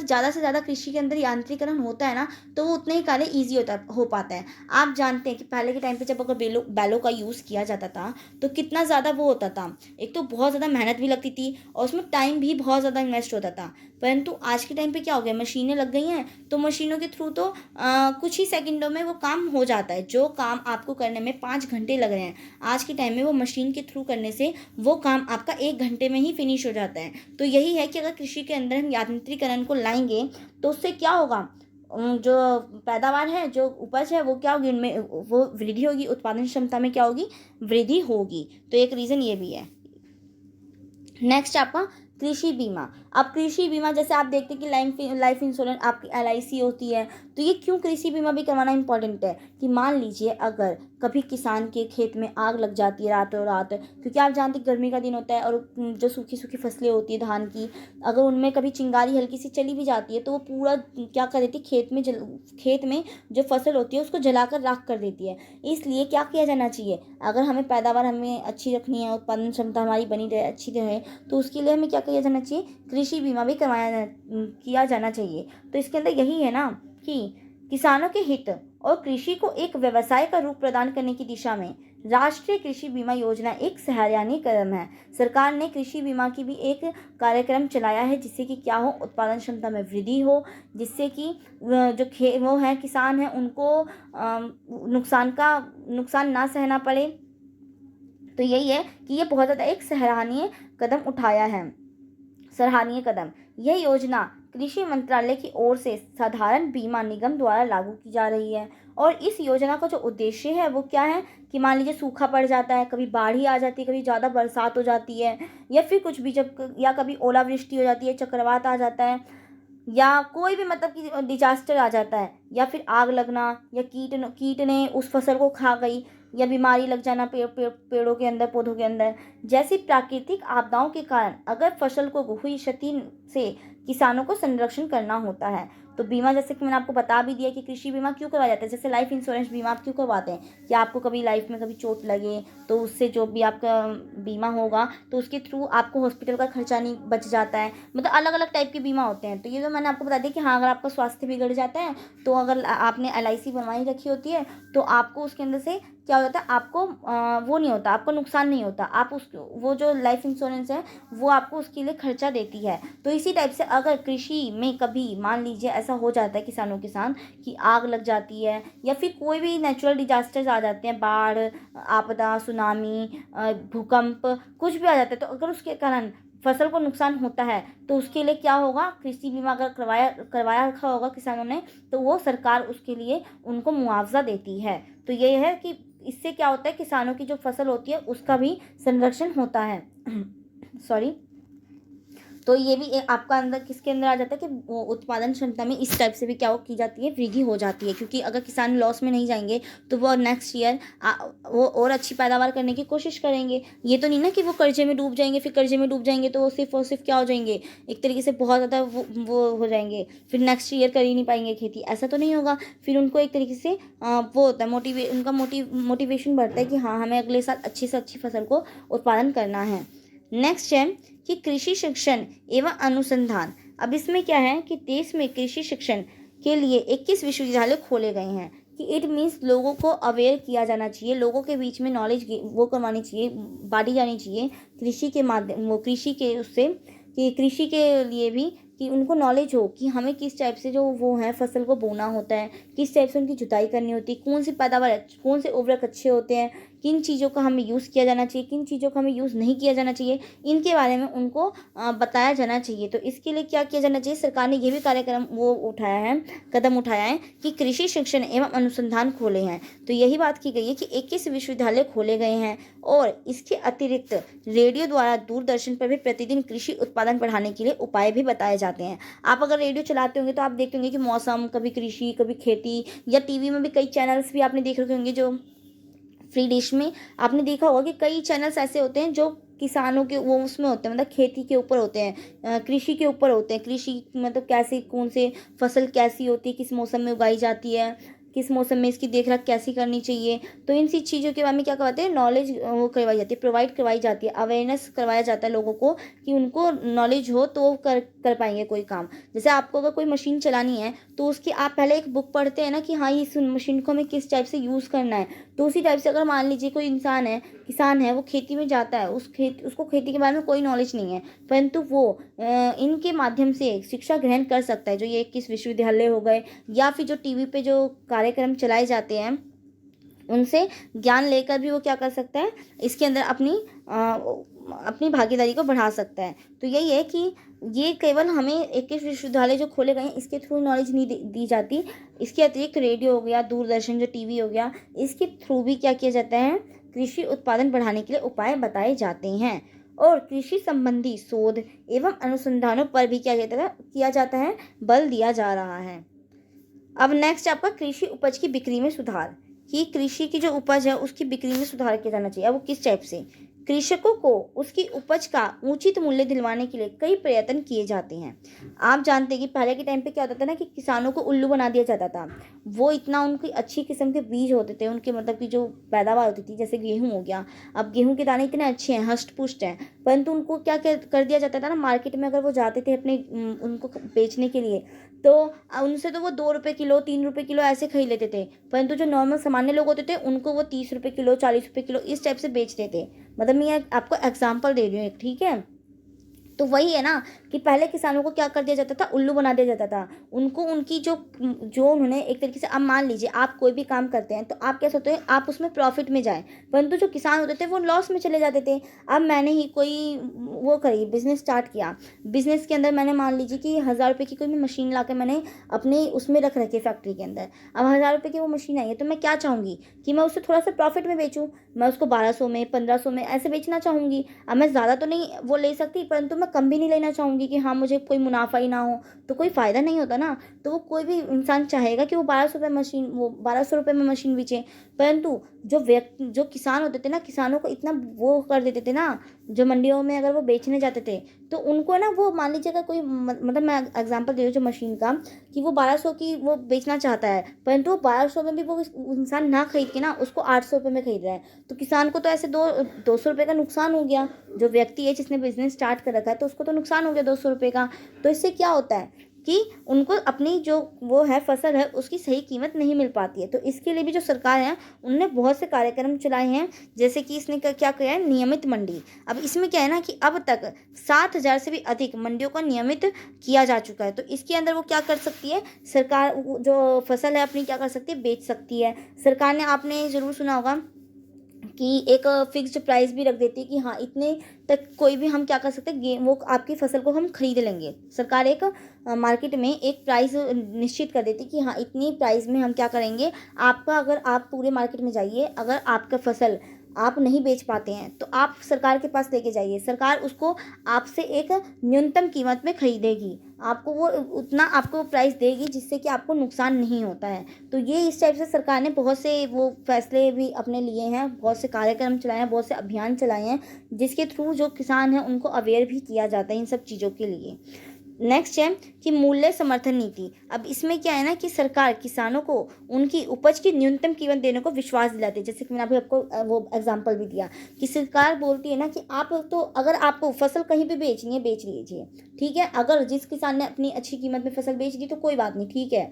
ज़्यादा से ज़्यादा कृषि के अंदर यांत्रिकरण होता है ना, तो वो उतने ही कार्य ईजी हो पाता है। आप जानते हैं कि पहले के टाइम पे जब अगर बैलों का यूज़ किया जाता था तो कितना ज़्यादा वो होता था, एक तो बहुत ज़्यादा मेहनत भी लगती थी और उसमें टाइम भी बहुत ज़्यादा इन्वेस्ट होता था। परंतु आज के टाइम पे क्या हो गया, मशीनें लग गई हैं, तो मशीनों के थ्रू तो कुछ ही सेकंडों में वो काम हो जाता है। जो काम आपको करने में 5 घंटे लग रहे हैं, आज के टाइम में वो मशीन के थ्रू करने से वो काम आपका 1 घंटे में ही फिनिश हो जाता है। तो यही है कि अगर कृषि के अंदर हम यांत्रिकरण को लाएंगे तो उससे क्या होगा, जो पैदावार है, जो उपज है, वो क्या होगी, उनमें वो वृद्धि होगी, उत्पादन क्षमता में क्या होगी, वृद्धि होगी। तो एक रीज़न ये भी है। नेक्स्ट आपका कृषि बीमा। अब कृषि बीमा जैसे आप देखते हैं कि लाइफ इंश्योरेंस आपकी LIC होती है, तो ये क्यों कृषि बीमा भी करवाना इंपॉर्टेंट है कि मान लीजिए अगर कभी किसान के खेत में आग लग जाती है रातों रात, क्योंकि आप जानते हैं गर्मी का दिन होता है और जो सूखी सूखी फसलें होती है धान की, अगर उनमें कभी चिंगारी हल्की सी चली भी जाती है तो वो पूरा क्या कर देती है, खेत में जो फसल होती है उसको जलाकर राख कर देती है। इसलिए क्या किया जाना चाहिए, अगर हमें पैदावार हमें अच्छी रखनी है, उत्पादन क्षमता हमारी बनी रहे, अच्छी रहे, तो उसके लिए हमें क्या किया जाना चाहिए, कृषि बीमा भी किया जाना चाहिए। तो इसके अंदर यही है ना कि किसानों के हित और कृषि को एक व्यवसाय का रूप प्रदान करने की दिशा में राष्ट्रीय कृषि बीमा योजना एक सराहनीय कदम है। सरकार ने कृषि बीमा की भी एक कार्यक्रम चलाया है जिससे कि क्या हो, उत्पादन क्षमता में वृद्धि हो, जिससे कि जो वो हैं किसान हैं उनको नुकसान ना सहना पड़े। तो यही है कि ये बहुत ज़्यादा एक सराहनीय कदम। यह योजना कृषि मंत्रालय की ओर से साधारण बीमा निगम द्वारा लागू की जा रही है। और इस योजना का जो उद्देश्य है वो क्या है कि मान लीजिए सूखा पड़ जाता है, कभी बाढ़ आ जाती है, कभी ज़्यादा बरसात हो जाती है, या फिर कुछ भी जब, या कभी ओलावृष्टि हो जाती है, चक्रवात आ जाता है, या कोई भी मतलब कि डिजास्टर आ जाता है, या फिर आग लगना, या कीट ने उस फसल को खा गई, या बीमारी लग जाना पेड़ों के अंदर, पौधों के अंदर, जैसी प्राकृतिक आपदाओं के कारण अगर फसल को हुई क्षति से किसानों को संरक्षण करना होता है। तो बीमा जैसे कि मैंने आपको बता भी दिया कि कृषि बीमा क्यों करवाया जाता है, जैसे लाइफ इंश्योरेंस बीमा आप क्यों करवाते हैं कि आपको कभी लाइफ में कभी चोट लगे तो उससे जो भी आपका बीमा होगा तो उसके थ्रू आपको हॉस्पिटल का खर्चा नहीं बच जाता है। मतलब अलग अलग टाइप के बीमा होते हैं। तो ये तो मैंने आपको बता दिया कि हाँ, अगर आपका स्वास्थ्य बिगड़ जाता है तो अगर आपने LIC बनवाई रखी होती है तो आपको उसके अंदर से क्या हो जाता है, आपको वो नहीं होता, आपको नुकसान नहीं होता, आप उस वो जो लाइफ इंश्योरेंस है वो आपको उसके लिए खर्चा देती है। तो इसी टाइप से अगर कृषि में कभी मान लीजिए ऐसा हो जाता है किसानों के साथ कि आग लग जाती है, या फिर कोई भी नेचुरल डिजास्टर्स आ जाते हैं, बाढ़, आपदा, सुनामी, भूकंप, कुछ भी आ जाता है, तो अगर उसके कारण फसल को नुकसान होता है तो उसके लिए क्या होगा, कृषि बीमा अगर करवाया रखा होगा किसानों ने तो वो सरकार उसके लिए उनको मुआवजा देती है। तो ये है कि इससे क्या होता है, किसानों की जो फसल होती है उसका भी संरक्षण होता है। सॉरी। तो ये भी एक आपका अंदर किसके अंदर आ जाता है कि वो उत्पादन क्षमता में इस टाइप से भी क्या हो की जाती है, वृद्धि हो जाती है, क्योंकि अगर किसान लॉस में नहीं जाएंगे तो वो नेक्स्ट ईयर वो और अच्छी पैदावार करने की कोशिश करेंगे। ये तो नहीं ना कि वो कर्जे में डूब जाएंगे, फिर कर्जे में डूब जाएंगे तो वो सिर्फ और सिर्फ क्या हो जाएंगे, एक तरीके से बहुत ज़्यादा वो हो जाएंगे, फिर नेक्स्ट ईयर कर ही नहीं पाएंगे खेती, ऐसा तो नहीं होगा। फिर उनको एक तरीके से वो होता है उनका मोटिवेशन बढ़ता है कि हाँ, हमें अगले साल अच्छी से अच्छी फसल को उत्पादन करना है। नेक्स्ट है कि कृषि शिक्षण एवं अनुसंधान। अब इसमें क्या है कि देश में कृषि शिक्षण के लिए 21 विश्वविद्यालय खोले गए हैं, कि इट मीन्स लोगों को अवेयर किया जाना चाहिए, लोगों के बीच में नॉलेज वो करवानी चाहिए, बांटी जानी चाहिए कृषि के माध्यम, वो कृषि के उससे कि कृषि के लिए भी कि उनको नॉलेज हो कि हमें किस टाइप से जो वो है फसल को बोना होता है, किस टाइप से उनकी जुताई करनी होती है, कौन सी पैदावार, कौन से उर्वरक अच्छे होते हैं, किन चीज़ों का हमें यूज़ किया जाना चाहिए, किन चीज़ों का हमें यूज़ नहीं किया जाना चाहिए, इनके बारे में उनको बताया जाना चाहिए। तो इसके लिए क्या किया जाना चाहिए, सरकार ने ये भी कार्यक्रम वो उठाया है, कदम उठाया है कि कृषि शिक्षण एवं अनुसंधान खोले हैं। तो यही बात की गई है कि 21 विश्वविद्यालय खोले गए हैं और इसके अतिरिक्त रेडियो द्वारा दूरदर्शन पर भी प्रतिदिन कृषि उत्पादन बढ़ाने के लिए उपाय भी बताए जाते हैं। आप अगर रेडियो चलाते होंगे तो आप देखते होंगे कि मौसम, कभी कृषि, कभी खेती, या टीवी में भी कई चैनल्स भी आपने देख रखे होंगे, जो फ्री डिश में आपने देखा होगा कि कई चैनल्स ऐसे होते हैं जो किसानों के वो उसमें होते हैं, मतलब खेती के ऊपर होते हैं, कृषि के ऊपर होते हैं। कृषि मतलब कैसे, कौन से फसल कैसी होती है, किस मौसम में उगाई जाती है, किस मौसम में इसकी देख-रेख कैसी करनी चाहिए। तो इन सी चीज़ों के बारे में क्या करवाते हैं, नॉलेज वो करवाई जाती है, प्रोवाइड करवाई जाती है, अवेयरनेस करवाया जाता है लोगों को कि उनको नॉलेज हो तो वो कर पाएँगे कोई काम। जैसे आपको अगर कोई मशीन चलानी है तो उसकी आप पहले एक बुक पढ़ते हैं ना कि हाँ, ये इस मशीन को हमें किस टाइप से यूज़ करना है। तो उसी टाइप से अगर मान लीजिए कोई इंसान है, किसान है, वो खेती में जाता है, उसको खेती के बारे में कोई नॉलेज नहीं है, परंतु वो इनके माध्यम से शिक्षा ग्रहण कर सकता है। जो ये 21 विश्वविद्यालय हो गए या फिर जो टीवी पे जो कार्यक्रम चलाए जाते हैं, उनसे ज्ञान लेकर भी वो क्या कर सकता है, इसके अंदर अपनी भागीदारी को बढ़ा सकता है। तो यही है कि ये केवल हमें 21 विश्वविद्यालय जो खोले गए हैं इसके थ्रू नॉलेज नहीं दी जाती। इसके अतिरिक्त रेडियो हो गया, दूरदर्शन जो टीवी हो गया, इसके थ्रू भी क्या किया जाता है, कृषि उत्पादन बढ़ाने के लिए उपाय बताए जाते हैं। और कृषि संबंधी शोध एवं अनुसंधानों पर भी किया जाता है, बल दिया जा रहा है। अब नेक्स्ट आपका कृषि उपज की बिक्री में सुधार, कि कृषि की जो उपज है उसकी बिक्री में सुधार किया जाना चाहिए। अब वो किस टाइप से, कृषकों को उसकी उपज का उचित मूल्य दिलवाने के लिए कई प्रयत्न किए जाते हैं। आप जानते हैं कि पहले के टाइम पे क्या होता था ना, कि किसानों को उल्लू बना दिया जाता था। वो इतना, उनकी अच्छी किस्म के बीज होते थे, उनके मतलब की जो पैदावार होती थी, जैसे गेहूं हो गया। अब गेहूं के दाने इतने अच्छे हैं, हष्ट पुष्ट हैं, परंतु उनको क्या कर दिया जाता था ना, मार्केट में अगर वो जाते थे अपने उनको बेचने के लिए, तो उनसे तो वो 2 रुपये किलो, 3 रुपये किलो ऐसे खरीद लेते थे। परंतु जो नॉर्मल सामान्य लोग होते थे उनको वो 30 रुपये किलो, 40 रुपये किलो इस टाइप से बेचते थे। मतलब मैं आपको एग्जाम्पल दे रही हूँ एक, ठीक है। तो वही है ना कि पहले किसानों को क्या कर दिया जाता था, उल्लू बना दिया जाता था। उनको उनकी जो उन्होंने एक तरीके से, अब मान लीजिए आप कोई भी काम करते हैं तो आप क्या सोचते हैं, आप उसमें प्रॉफिट में जाएं, परंतु जो किसान होते थे वो लॉस में चले जाते थे। अब मैंने ही कोई वो करी, बिजनेस स्टार्ट किया, बिजनेस के अंदर मैंने मान लीजिए कि 1000 रुपये की कोई भी मशीन ला के मैंने अपने उसमें रख रखी है फैक्ट्री के अंदर। अब 1000 रुपये की वो मशीन आई है तो मैं क्या चाहूँगी कि मैं उससे थोड़ा सा प्रॉफिट में बेचूँ। मैं उसको 1200 में, 1500 में ऐसे बेचना चाहूँगी। अब मैं ज़्यादा तो नहीं वो ले सकती, परंतु मैं कम भी नहीं लेना चाहूँगी कि हाँ मुझे कोई मुनाफा ही ना हो, तो कोई फ़ायदा नहीं होता ना। तो वो कोई भी इंसान चाहेगा कि वो 1200 रुपये में मशीन बेचे। परंतु जो किसान होते थे ना, किसानों को इतना वो कर देते थे ना, जो मंडियों में अगर वो बेचने जाते थे तो उनको ना, वो मान लीजिए अगर कोई मतलब मैं एग्जांपल दे रही हूँ जो मशीन का, कि वो 1200 की वो बेचना चाहता है, परंतु वो 1200 में भी वो इंसान ना खरीद के ना उसको 800 रुपये में खरीद रहा है। तो किसान को तो ऐसे 200 रुपये का नुकसान हो गया। जो व्यक्ति है जिसने बिजनेस स्टार्ट कर रखा है तो उसको तो नुकसान हो गया 200 रुपये का। तो इससे क्या होता है कि उनको अपनी जो वो है फसल है उसकी सही कीमत नहीं मिल पाती है। तो इसके लिए भी जो सरकार है उनने बहुत से कार्यक्रम चलाए हैं, जैसे कि इसने क्या किया है, नियमित मंडी। अब इसमें क्या है ना कि अब तक 7000 से भी अधिक मंडियों को नियमित किया जा चुका है। तो इसके अंदर वो क्या कर सकती है, सरकार जो फसल है अपनी क्या कर सकती है, बेच सकती है। सरकार ने, आपने ज़रूर सुना होगा कि एक फिक्स्ड प्राइस भी रख देती है कि हाँ इतने तक कोई भी हम क्या कर सकते हैं, वो आपकी फसल को हम खरीद लेंगे। सरकार एक मार्केट में एक प्राइस निश्चित कर देती है कि हाँ इतनी प्राइस में हम क्या करेंगे, आपका, अगर आप पूरे मार्केट में जाइए, अगर आपका फसल आप नहीं बेच पाते हैं तो आप सरकार के पास लेके जाइए, सरकार उसको आपसे एक न्यूनतम कीमत में खरीदेगी, आपको वो उतना आपको प्राइस देगी जिससे कि आपको नुकसान नहीं होता है। तो ये इस टाइप से सरकार ने बहुत से वो फैसले भी अपने लिए हैं, बहुत से कार्यक्रम चलाए हैं, बहुत से अभियान चलाए हैं, जिसके थ्रू जो किसान हैं उनको अवेयर भी किया जाता है इन सब चीज़ों के लिए। नेक्स्ट है कि मूल्य समर्थन नीति। अब इसमें क्या है ना कि सरकार किसानों को उनकी उपज की न्यूनतम कीमत देने को विश्वास दिलाती है। जैसे कि मैंने अभी आपको वो एग्जांपल भी दिया कि सरकार बोलती है ना कि आप तो, अगर आपको फसल कहीं भी बेचनी है बेच लीजिए, ठीक है। अगर जिस किसान ने अपनी अच्छी कीमत में फसल बेच दी तो कोई बात नहीं, ठीक है,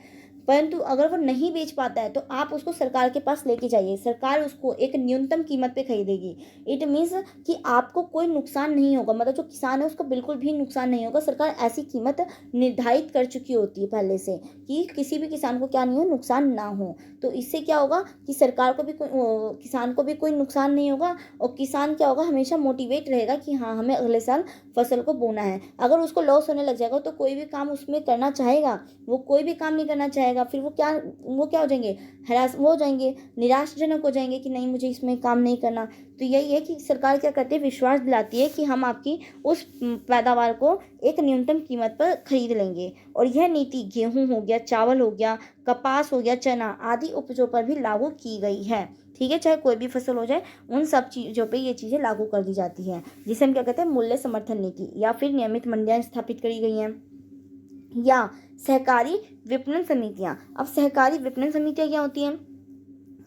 परंतु अगर वो नहीं बेच पाता है तो आप उसको सरकार के पास लेके जाइए, सरकार उसको एक न्यूनतम कीमत पे खरीदेगी। इट मीन्स कि आपको कोई नुकसान नहीं होगा, मतलब जो किसान है उसको बिल्कुल भी नुकसान नहीं होगा। सरकार ऐसी कीमत निर्धारित कर चुकी होती है पहले से कि किसी भी किसान को क्या नहीं हो, नुकसान ना हो। तो इससे क्या होगा कि सरकार को भी किसान को भी कोई नुकसान नहीं होगा, और किसान क्या होगा, हमेशा मोटिवेट रहेगा कि हाँ हमें अगले साल फसल को बोना है। अगर उसको लॉस होने लग जाएगा तो कोई भी काम उसमें करना चाहेगा, वो कोई भी काम नहीं करना चाहेगा। फिर वो क्या हो जाएंगे, वो हो जाएंगे, निराशजनक हो जाएंगे कि नहीं मुझे इसमें काम नहीं करना। तो यही है कि सरकार क्या करती है, विश्वास दिलाती है कि हम आपकी उस पैदावार को एक न्यूनतम कीमत पर खरीद लेंगे। और यह नीति गेहूं हो गया, चावल हो गया, कपास हो गया, चना आदि उपजों पर भी लागू की गई है। ठीक है, चाहे कोई भी फसल हो जाए, उन सब चीज़ों पे ये चीज़ें लागू कर दी जाती हैं, जिसे हम क्या कहते हैं, मूल्य समर्थन नीति, या फिर नियमित मंडियां स्थापित करी गई हैं, या सहकारी विपणन समितियां। अब सहकारी विपणन समितियां क्या होती हैं,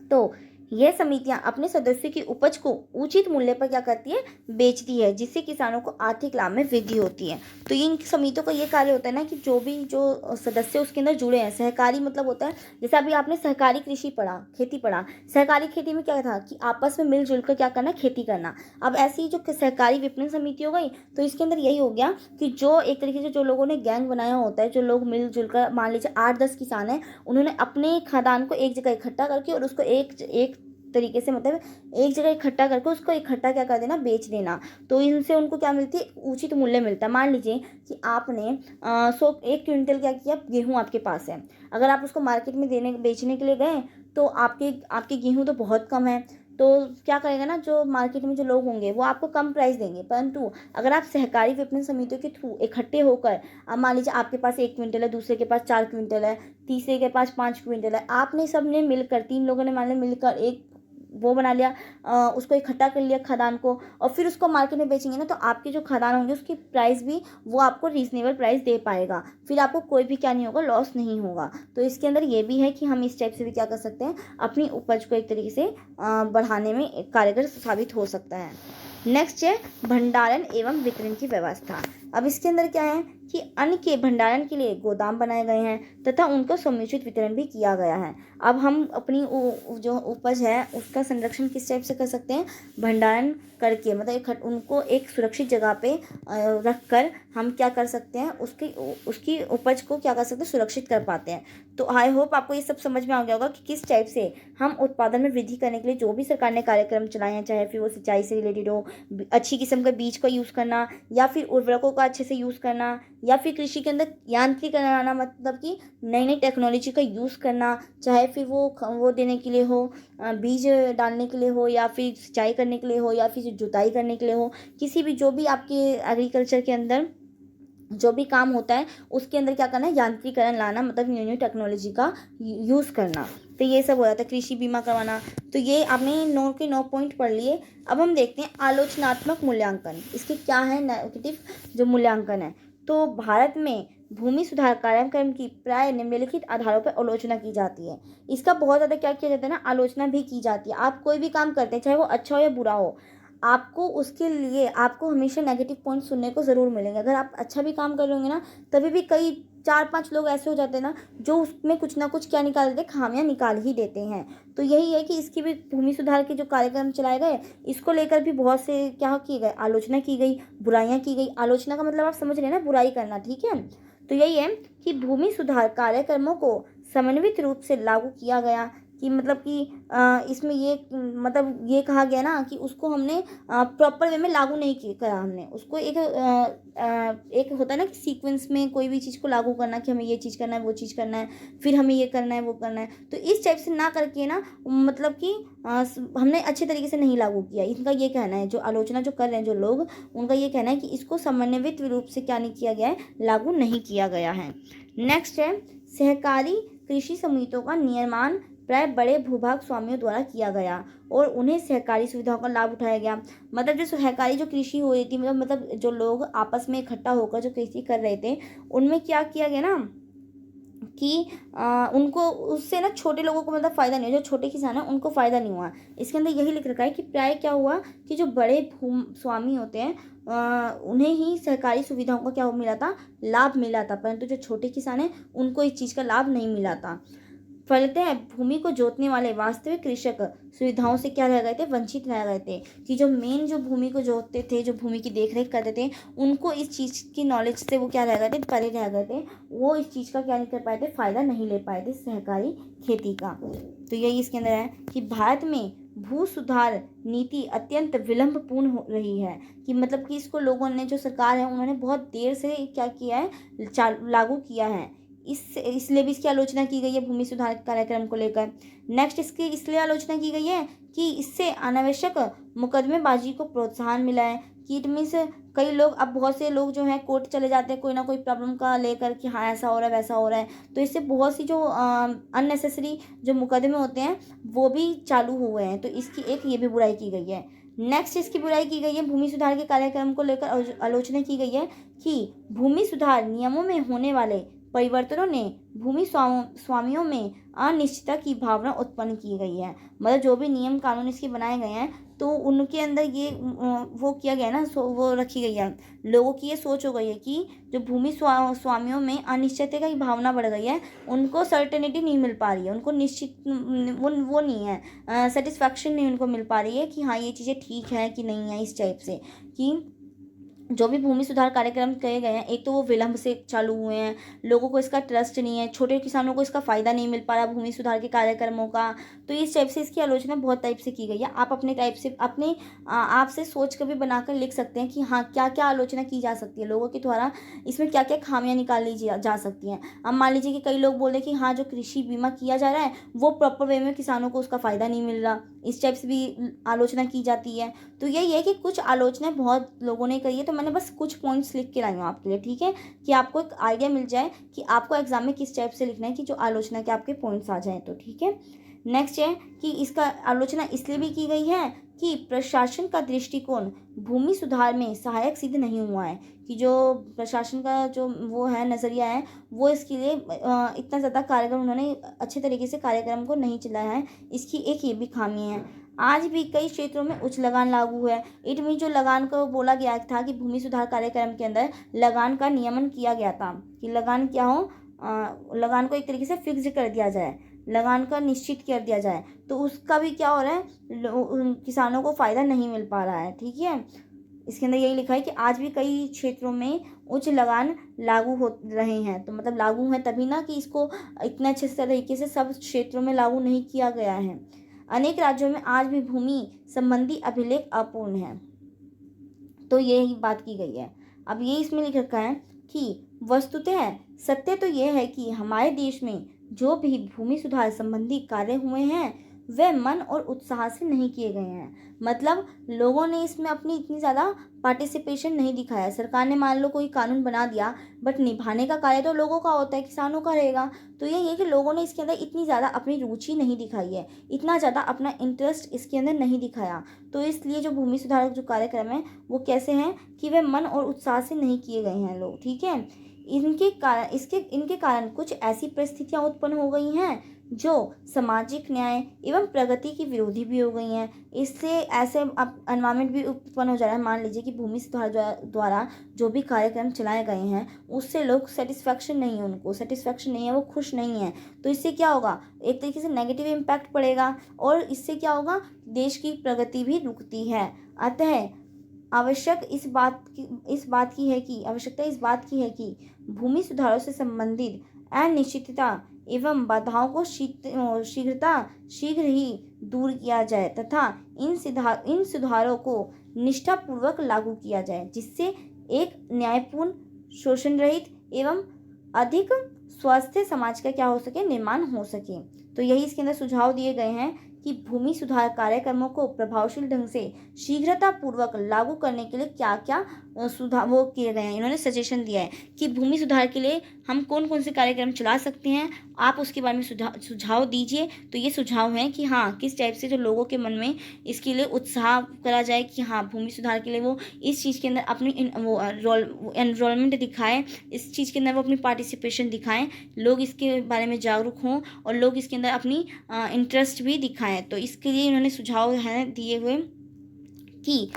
तो यह समितियां अपने सदस्यों की उपज को उचित मूल्य पर क्या करती है, बेचती है, जिससे किसानों को आर्थिक लाभ में वृद्धि होती है। तो इन समितियों का ये कार्य होता है ना कि जो सदस्य उसके अंदर जुड़े हैं, सहकारी मतलब होता है, जैसे अभी आपने सहकारी कृषि पढ़ा, खेती पढ़ा, सहकारी खेती में क्या था कि आपस में मिलजुल कर क्या करना, खेती करना। अब ऐसी जो सहकारी विपणन समिति हो गई, तो इसके अंदर यही हो गया कि जो एक तरीके से जो लोगों ने गैंग बनाया होता है, जो लोग मिलजुल कर, मान लीजिए 8-10 किसान हैं, उन्होंने अपने खादान को एक जगह इकट्ठा करके और उसको एक तरीके से, मतलब एक जगह इकट्ठा करके उसको इकट्ठा क्या कर देना, बेच देना। तो इनसे उनको क्या मिलती है, उचित मूल्य मिलता है। मान लीजिए कि आपने 1 क्विंटल क्या किया, गेहूं आपके पास है, अगर आप उसको मार्केट में बेचने के लिए गए, तो आपके गेहूं तो बहुत कम है, तो क्या करेगा ना, जो मार्केट में जो लोग होंगे वो आपको कम प्राइस देंगे। परंतु अगर आप सहकारी विपणन समितियों के थ्रू इकट्ठे होकर, अब मान लीजिए आपके पास 1 क्विंटल है, दूसरे के पास 4 क्विंटल है, तीसरे के पास 5 क्विंटल है, आपने सबने मिलकर, 3 लोगों ने मान लो मिलकर एक वो बना लिया, उसको इकट्ठा कर लिया खादान को, और फिर उसको मार्केट में बेचेंगे ना, तो आपके जो खादान होंगे उसकी प्राइस भी वो आपको रीजनेबल प्राइस दे पाएगा, फिर आपको कोई भी क्या नहीं होगा, लॉस नहीं होगा। तो इसके अंदर ये भी है कि हम इस टाइप से भी क्या कर सकते हैं, अपनी उपज को एक तरीके से बढ़ाने में कारगर साबित हो सकता है। नेक्स्ट है भंडारण एवं वितरण की व्यवस्था। अब इसके अंदर क्या है कि अन्न के भंडारण के लिए गोदाम बनाए गए हैं तथा उनका समुचित वितरण भी किया गया है। अब हम अपनी जो उपज है उसका संरक्षण किस टाइप से कर सकते हैं, भंडारण करके, मतलब उनको एक सुरक्षित जगह पे रख कर हम क्या कर सकते हैं, उसकी उपज को क्या कर सकते हैं, सुरक्षित कर पाते हैं। तो आई होप आपको ये सब समझ में आ गया होगा कि किस टाइप से हम उत्पादन में वृद्धि करने के लिए जो भी सरकार ने कार्यक्रम चलाए हैं, चाहे फिर वो सिंचाई से रिलेटेड हो, अच्छी किस्म का बीज का यूज़ करना, या फिर उर्वरकों का अच्छे से यूज़ करना, या फिर कृषि के अंदर यांत्रिकरण आना, मतलब कि नई नई टेक्नोलॉजी का यूज़ करना, चाहे फिर वो देने के लिए हो, बीज डालने के लिए हो, या फिर सिंचाई करने के लिए हो, या फिर जुताई करने के लिए हो, किसी भी जो भी आपके एग्रीकल्चर के अंदर जो भी काम होता है उसके अंदर क्या करना है, यांत्रिकरण लाना, मतलब न्यू न्यू टेक्नोलॉजी का यूज़ करना। तो ये सब हो जाता है, कृषि बीमा करवाना। तो ये आपने 9 पॉइंट पढ़ लिए। अब हम देखते हैं आलोचनात्मक मूल्यांकन, इसके क्या है नेगेटिव जो मूल्यांकन है। तो भारत में भूमि सुधार कार्यक्रम की प्राय निम्नलिखित आधारों पर आलोचना की जाती है। इसका बहुत ज़्यादा क्या किया जाता है ना, आलोचना भी की जाती है। आप कोई भी काम करते हैं, चाहे वो अच्छा हो या बुरा हो, आपको उसके लिए आपको हमेशा नेगेटिव पॉइंट सुनने को ज़रूर मिलेंगे। अगर आप अच्छा भी काम कर रहे होंगे ना, तभी भी कई 4-5 लोग ऐसे हो जाते हैं ना, जो उसमें कुछ ना कुछ क्या निकाल देते हैं, खामियां निकाल ही देते हैं। तो यही है कि इसकी भी भूमि सुधार के जो कार्यक्रम चलाए गए, इसको लेकर भी बहुत से क्या किए गए, आलोचना की गई, बुराइयां की गई। आलोचना का मतलब आप समझ रहे हैं ना, बुराई करना, ठीक है। तो यही है कि भूमि सुधार कार्यक्रमों को समन्वित रूप से लागू किया गया, कि मतलब कि इसमें ये मतलब ये कहा गया ना कि उसको हमने प्रॉपर वे में लागू नहीं करा। हमने उसको एक होता है ना कि सीक्वेंस में कोई भी चीज़ को लागू करना, कि हमें ये चीज़ करना है, वो चीज़ करना है, फिर हमें ये करना है, वो करना है। तो इस टाइप से ना करके ना, मतलब कि हमने अच्छे तरीके से नहीं लागू किया। इनका ये कहना है, जो आलोचना जो कर रहे हैं जो लोग, उनका ये कहना है कि इसको समन्वित रूप से क्या नहीं किया गया है, लागू नहीं किया गया है। नेक्स्ट है सहकारी कृषि समितियों का निर्माण प्राय बड़े भूभाग स्वामियों द्वारा किया गया और उन्हें सहकारी सुविधाओं का लाभ उठाया गया। मतलब जो सहकारी जो कृषि हो रही थी, मतलब जो लोग आपस में इकट्ठा होकर जो कृषि कर रहे थे, उनमें क्या किया गया ना कि उनको उससे ना छोटे लोगों को मतलब फ़ायदा नहीं हुआ, जो छोटे किसान हैं उनको फ़ायदा नहीं हुआ। इसके अंदर यही लिख रखा है कि प्राय क्या हुआ कि जो बड़े स्वामी होते हैं उन्हें ही सहकारी सुविधाओं का क्या मिला था, लाभ मिला था, परंतु जो छोटे किसान हैं उनको इस चीज़ का लाभ नहीं मिला था। फलतः भूमि को जोतने वाले वास्तविक कृषक सुविधाओं से क्या रह गए थे, वंचित रह गए थे। कि जो मेन जो भूमि को जोतते थे, जो भूमि की देखरेख करते थे, उनको इस चीज़ की नॉलेज से वो क्या रह गए थे, परे रह गए थे। वो इस चीज़ का क्या नहीं कर पाए थे, फ़ायदा नहीं ले पाए थे सहकारी खेती का। तो यही इसके अंदर है कि भारत में भू सुधार नीति अत्यंत विलंबपूर्ण हो रही है। कि मतलब कि इसको लोगों ने, जो सरकार है उन्होंने बहुत देर से क्या किया है, लागू किया है। इसलिए भी इसकी आलोचना की गई है भूमि सुधार कार्यक्रम को लेकर। नेक्स्ट इसकी इसलिए आलोचना की गई है कि इससे अनावश्यक मुकदमेबाजी को प्रोत्साहन मिला है। कि इट मीन्स कई लोग, अब बहुत से लोग जो हैं कोर्ट चले जाते हैं कोई ना कोई प्रॉब्लम का लेकर कि हाँ ऐसा हो रहा है वैसा हो रहा है, तो इससे बहुत सी जो अननेसेसरी जो मुकदमे होते हैं वो भी चालू हुए हैं। तो इसकी एक ये भी बुराई की गई है। नेक्स्ट इसकी बुराई की गई है, भूमि सुधार के कार्यक्रम को लेकर आलोचना की गई है कि भूमि सुधार नियमों में होने वाले परिवर्तनों ने भूमि स्वामियों में अनिश्चितता की भावना उत्पन्न की गई है। मतलब जो भी नियम कानून इसके बनाए गए हैं तो उनके अंदर ये वो किया गया है ना, वो रखी गई है। लोगों की ये सोच हो गई है कि जो भूमि स्वामियों में अनिश्चितता की भावना बढ़ गई है, उनको सर्टेनिटी नहीं मिल पा रही है, उनको निश्चित वो नहीं है, सेटिस्फैक्शन नहीं उनको मिल पा रही है कि हाँ ये चीज़ें ठीक है कि नहीं है। इस टाइप से कि जो भी भूमि सुधार कार्यक्रम किए गए हैं, एक तो वो विलंब से चालू हुए हैं, लोगों को इसका ट्रस्ट नहीं है, छोटे किसानों को इसका फ़ायदा नहीं मिल पा रहा भूमि सुधार के कार्यक्रमों का। तो इस टाइप से इसकी आलोचना बहुत टाइप से की गई है। आप अपने टाइप से अपने आप से सोच कर भी बनाकर लिख सकते हैं कि हाँ क्या क्या आलोचना की जा सकती है लोगों के द्वारा, इसमें क्या क्या खामियां निकाली जा सकती हैं। अब मान लीजिए कि कई लोग बोल रहे हैं कि हाँ जो कृषि बीमा किया जा रहा है वो प्रॉपर वे में किसानों को उसका फ़ायदा नहीं मिल रहा, इस टाइप से भी आलोचना की जाती है। तो यही है कि कुछ आलोचनाएं बहुत लोगों ने करी है, तो मैंने बस कुछ पॉइंट्स लिख के लाई हूँ आपके लिए, ठीक है, कि आपको एक आइडिया मिल जाए कि आपको एग्जाम में किस टाइप से लिखना है कि जो आलोचना के आपके पॉइंट्स आ जाएं। तो ठीक है, नेक्स्ट है कि इसका आलोचना इसलिए भी की गई है कि प्रशासन का दृष्टिकोण भूमि सुधार में सहायक सिद्ध नहीं हुआ है। कि जो प्रशासन का जो वो है नज़रिया है वो इसके लिए इतना ज़्यादा कारगर, उन्होंने अच्छे तरीके से कार्यक्रम को नहीं चलाया है। इसकी एक ये भी खामी है। आज भी कई क्षेत्रों में उच्च लगान लागू है। इट मीन जो लगान को बोला गया था कि भूमि सुधार कार्यक्रम के अंदर लगान का नियमन किया गया था कि लगान क्या हो, लगान को एक तरीके से फिक्स कर दिया जाए, लगान का निश्चित कर दिया जाए। तो उसका भी क्या हो रहा है, किसानों को फ़ायदा नहीं मिल पा रहा है। ठीक है, इसके अंदर यही लिखा है कि आज भी कई क्षेत्रों में उच्च लगान लागू हो रहे हैं। तो मतलब लागू है तभी ना कि इसको इतने अच्छे तरीके से सब क्षेत्रों में लागू नहीं किया गया है। अनेक राज्यों में आज भी भूमि संबंधी अभिलेख अपूर्ण है। तो यही बात की गई है। अब ये इसमें लिख रखा है कि वस्तुतः सत्य तो यह है कि हमारे देश में जो भी भूमि सुधार संबंधी कार्य हुए हैं वे मन और उत्साह से नहीं किए गए हैं। मतलब लोगों ने इसमें अपनी इतनी ज़्यादा पार्टिसिपेशन नहीं दिखाया। सरकार ने मान लो कोई कानून बना दिया, बट निभाने का कार्य तो लोगों का होता है, किसानों का रहेगा। तो ये है कि लोगों ने इसके अंदर इतनी ज़्यादा अपनी रुचि नहीं दिखाई है, इतना ज़्यादा अपना इंटरेस्ट इसके अंदर नहीं दिखाया। तो इसलिए जो भूमि सुधार जो कार्यक्रम है वो कैसे हैं कि वे मन और उत्साह से नहीं किए गए हैं लोग। ठीक है, इनके कारण कुछ ऐसी परिस्थितियां उत्पन्न हो गई हैं जो सामाजिक न्याय एवं प्रगति की विरोधी भी हो गई हैं। इससे ऐसे एनवायरनमेंट भी उत्पन्न हो जा रहा है। मान लीजिए कि भूमि सुधार द्वारा जो भी कार्यक्रम चलाए गए हैं उससे लोग सेटिस्फैक्शन नहीं है, उनको सेटिस्फैक्शन नहीं है, वो खुश नहीं है। तो इससे क्या होगा, एक तरीके से नेगेटिव इम्पैक्ट पड़ेगा और इससे क्या होगा, देश की प्रगति भी रुकती है। अतः आवश्यकता इस बात की है कि भूमि सुधारों से संबंधित अनिश्चितता एवं बाधाओं को शीघ्र ही दूर किया जाए तथा इन सुधारों को निष्ठापूर्वक लागू किया जाए, जिससे एक न्यायपूर्ण, शोषण रहित एवं अधिक स्वस्थ समाज का क्या हो सके, निर्माण हो सके। तो यही इसके अंदर सुझाव दिए गए हैं कि भूमि सुधार कार्यक्रमों को प्रभावशील ढंग से शीघ्रतापूर्वक लागू करने के लिए क्या क्या सुधार वो किए गए हैं। इन्होंने सजेशन दिया है कि भूमि सुधार के लिए हम कौन कौन से कार्यक्रम चला सकते हैं, आप उसके बारे में सुझाव दीजिए। तो ये सुझाव हैं कि हाँ, किस टाइप से जो लोगों के मन में इसके लिए उत्साह करा जाए कि हाँ, भूमि सुधार के लिए वो इस चीज़ के अंदर अपनी एनरोलमेंट दिखाएं, इस चीज़ के अंदर वो अपनी पार्टिसिपेशन दिखाएं, लोग इसके बारे में जागरूक हों और लोग इसके अंदर अपनी इंटरेस्ट भी दिखाएं। तो इसके लिए इन्होंने सुझाव हैं दिए हुए कि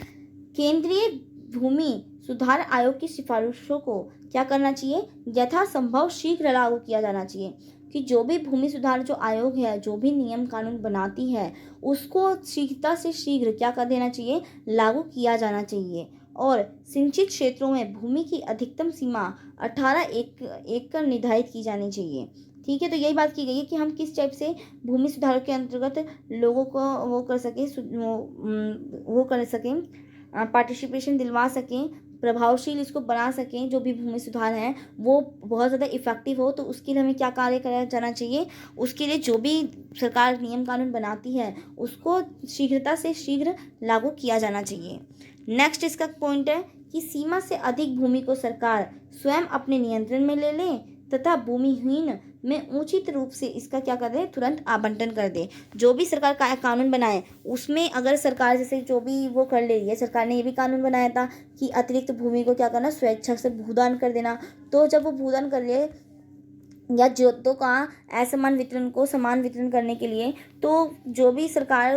केंद्रीय भूमि सुधार आयोग की सिफारिशों को क्या करना चाहिए, यथासंभव शीघ्र लागू किया जाना चाहिए। कि जो भी भूमि सुधार जो आयोग है, जो भी नियम कानून बनाती है, उसको शीघ्रता से शीघ्र क्या कर देना चाहिए, लागू किया जाना चाहिए। और सिंचित क्षेत्रों में भूमि की अधिकतम सीमा 18 एकड़ निर्धारित की जानी चाहिए। ठीक है, तो यही बात की गई है कि हम किस टाइप से भूमि सुधार के अंतर्गत लोगों को वो कर सकें पार्टिसिपेशन दिलवा सकें, प्रभावशील इसको बना सकें। जो भी भूमि सुधार है वो बहुत ज़्यादा इफ़ेक्टिव हो, तो उसके लिए हमें क्या कार्य करा जाना चाहिए, उसके लिए जो भी सरकार नियम कानून बनाती है उसको शीघ्रता से शीघ्र लागू किया जाना चाहिए। नेक्स्ट इसका पॉइंट है कि सीमा से अधिक भूमि को सरकार स्वयं अपने नियंत्रण में ले लें तथा भूमिहीन में उचित रूप से इसका क्या कर दे, तुरंत आवंटन कर दे। जो भी सरकार का कानून बनाए उसमें अगर सरकार जैसे जो भी वो कर ले रही है, सरकार ने ये भी कानून बनाया था कि अतिरिक्त भूमि को क्या करना, स्वेच्छा से भूदान कर देना। तो जब वो भूदान कर ले या जोतों का असमान वितरण को समान वितरण करने के लिए, तो जो भी सरकार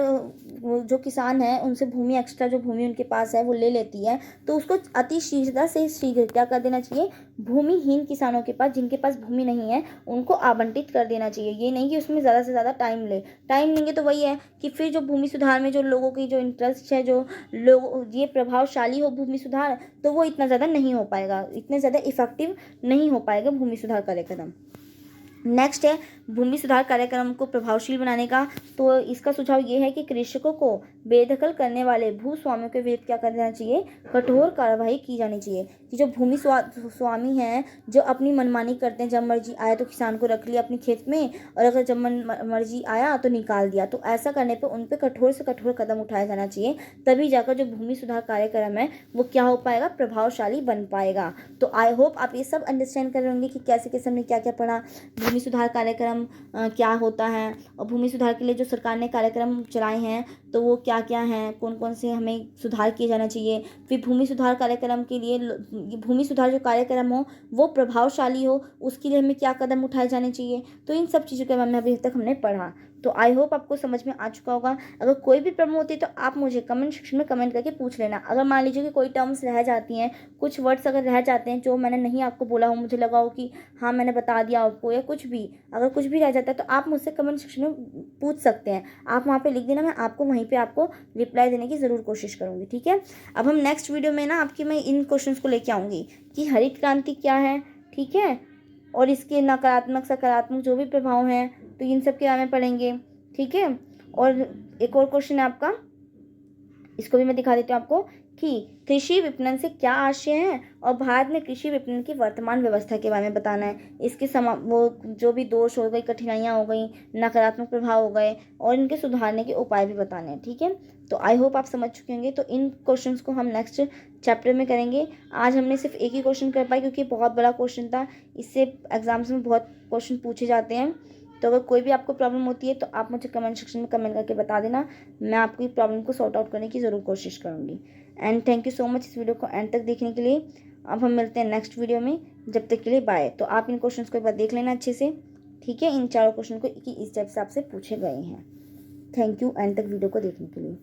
जो किसान है उनसे भूमि एक्स्ट्रा जो भूमि उनके पास है वो ले लेती है, तो उसको अति शीघ्रता से शीघ्र क्या कर देना चाहिए, भूमिहीन किसानों के पास, जिनके पास भूमि नहीं है, उनको आवंटित कर देना चाहिए। ये नहीं कि उसमें ज़्यादा से ज़्यादा टाइम लेंगे तो वही है कि फिर जो भूमि सुधार में जो लोगों की जो इंटरेस्ट है, जो लोग ये प्रभावशाली हो भूमि सुधार, तो वो इतना ज़्यादा नहीं हो पाएगा, इतने ज़्यादा इफेक्टिव नहीं हो पाएगा भूमि सुधार कार्यक्रम। नेक्स्ट है भूमि सुधार कार्यक्रम को प्रभावशील बनाने का। तो इसका सुझाव ये है कि कृषकों को बेदखल करने वाले भूस्वामियों के विरुद्ध क्या कर देना चाहिए, कठोर कार्रवाई की जानी चाहिए। कि जो भूमि स्वामी हैं जो अपनी मनमानी करते हैं, जब मर्जी आया तो किसान को रख लिया अपने खेत में, और अगर जब मर्जी आया तो निकाल दिया, तो ऐसा करने पर उन पर कठोर से कठोर कदम उठाया जाना चाहिए। तभी जाकर जो भूमि सुधार कार्यक्रम है वो क्या हो पाएगा, प्रभावशाली बन पाएगा। तो आई होप आप ये सब अंडरस्टैंड कर रहे होंगे कि कैसे कैसे हमने क्या क्या पढ़ा, भूमि सुधार कार्यक्रम क्या होता है, और भूमि सुधार के लिए जो सरकार ने कार्यक्रम चलाए हैं तो वो क्या क्या हैं, कौन कौन से हमें सुधार किए जाना चाहिए। फिर भूमि सुधार कार्यक्रम के लिए, भूमि सुधार जो कार्यक्रम हो वो प्रभावशाली हो, उसके लिए हमें क्या कदम उठाए जाने चाहिए। तो इन सब चीज़ों के बारे में अभी तक हमने पढ़ा। तो आई होप आपको समझ में आ चुका होगा। अगर कोई भी प्रॉब्लम होती है तो आप मुझे कमेंट सेक्शन में कमेंट करके पूछ लेना। अगर मान लीजिए कि कोई टर्म्स रह जाती हैं, कुछ वर्ड्स अगर रह जाते हैं जो मैंने नहीं आपको बोला हो, मुझे लगा हो कि हाँ मैंने बता दिया आपको, या कुछ भी अगर कुछ भी रह जाता है तो आप मुझसे कमेंट सेक्शन में पूछ सकते हैं। आप वहाँ पे लिख देना, मैं आपको वहीं पे आपको रिप्लाई देने की ज़रूर कोशिश करूँगी। ठीक है, अब हम नेक्स्ट वीडियो में ना आपकी मैं इन क्वेश्चंस को लेके आऊँगी कि हरित क्रांति क्या है, ठीक है, और इसके नकारात्मक सकारात्मक जो भी प्रभाव हैं, तो इन सब के बारे में पढ़ेंगे। ठीक है, और एक और क्वेश्चन है आपका, इसको भी मैं दिखा देती हूँ आपको कि कृषि विपणन से क्या आशय है, और भारत में कृषि विपणन की वर्तमान व्यवस्था के बारे में बताना है। इसके वो जो भी दोष हो गई, कठिनाइयाँ हो गई, नकारात्मक प्रभाव हो गए, और इनके सुधारने के उपाय भी बताने हैं। ठीक है, तो आई होप आप समझ चुके होंगे। तो इन क्वेश्चंस को हम नेक्स्ट चैप्टर में करेंगे। आज हमने सिर्फ एक ही क्वेश्चन कर पाए क्योंकि बहुत बड़ा क्वेश्चन था, इससे एग्जाम्स में बहुत क्वेश्चन पूछे जाते हैं। तो अगर कोई भी आपको प्रॉब्लम होती है तो आप मुझे कमेंट सेक्शन में कमेंट करके बता देना, मैं आपकी प्रॉब्लम को सॉर्ट आउट करने की ज़रूर कोशिश करूँगी। And thank you so much इस वीडियो को एंड तक देखने के लिए। अब हम मिलते हैं नेक्स्ट वीडियो में, जब तक के लिए बाय। तो आप इन क्वेश्चंस को एक बार देख लेना अच्छे से, ठीक है, इन चारों क्वेश्चन को कि इस टाइप से आपसे पूछे गए हैं। थैंक यू एंड तक वीडियो को देखने के लिए।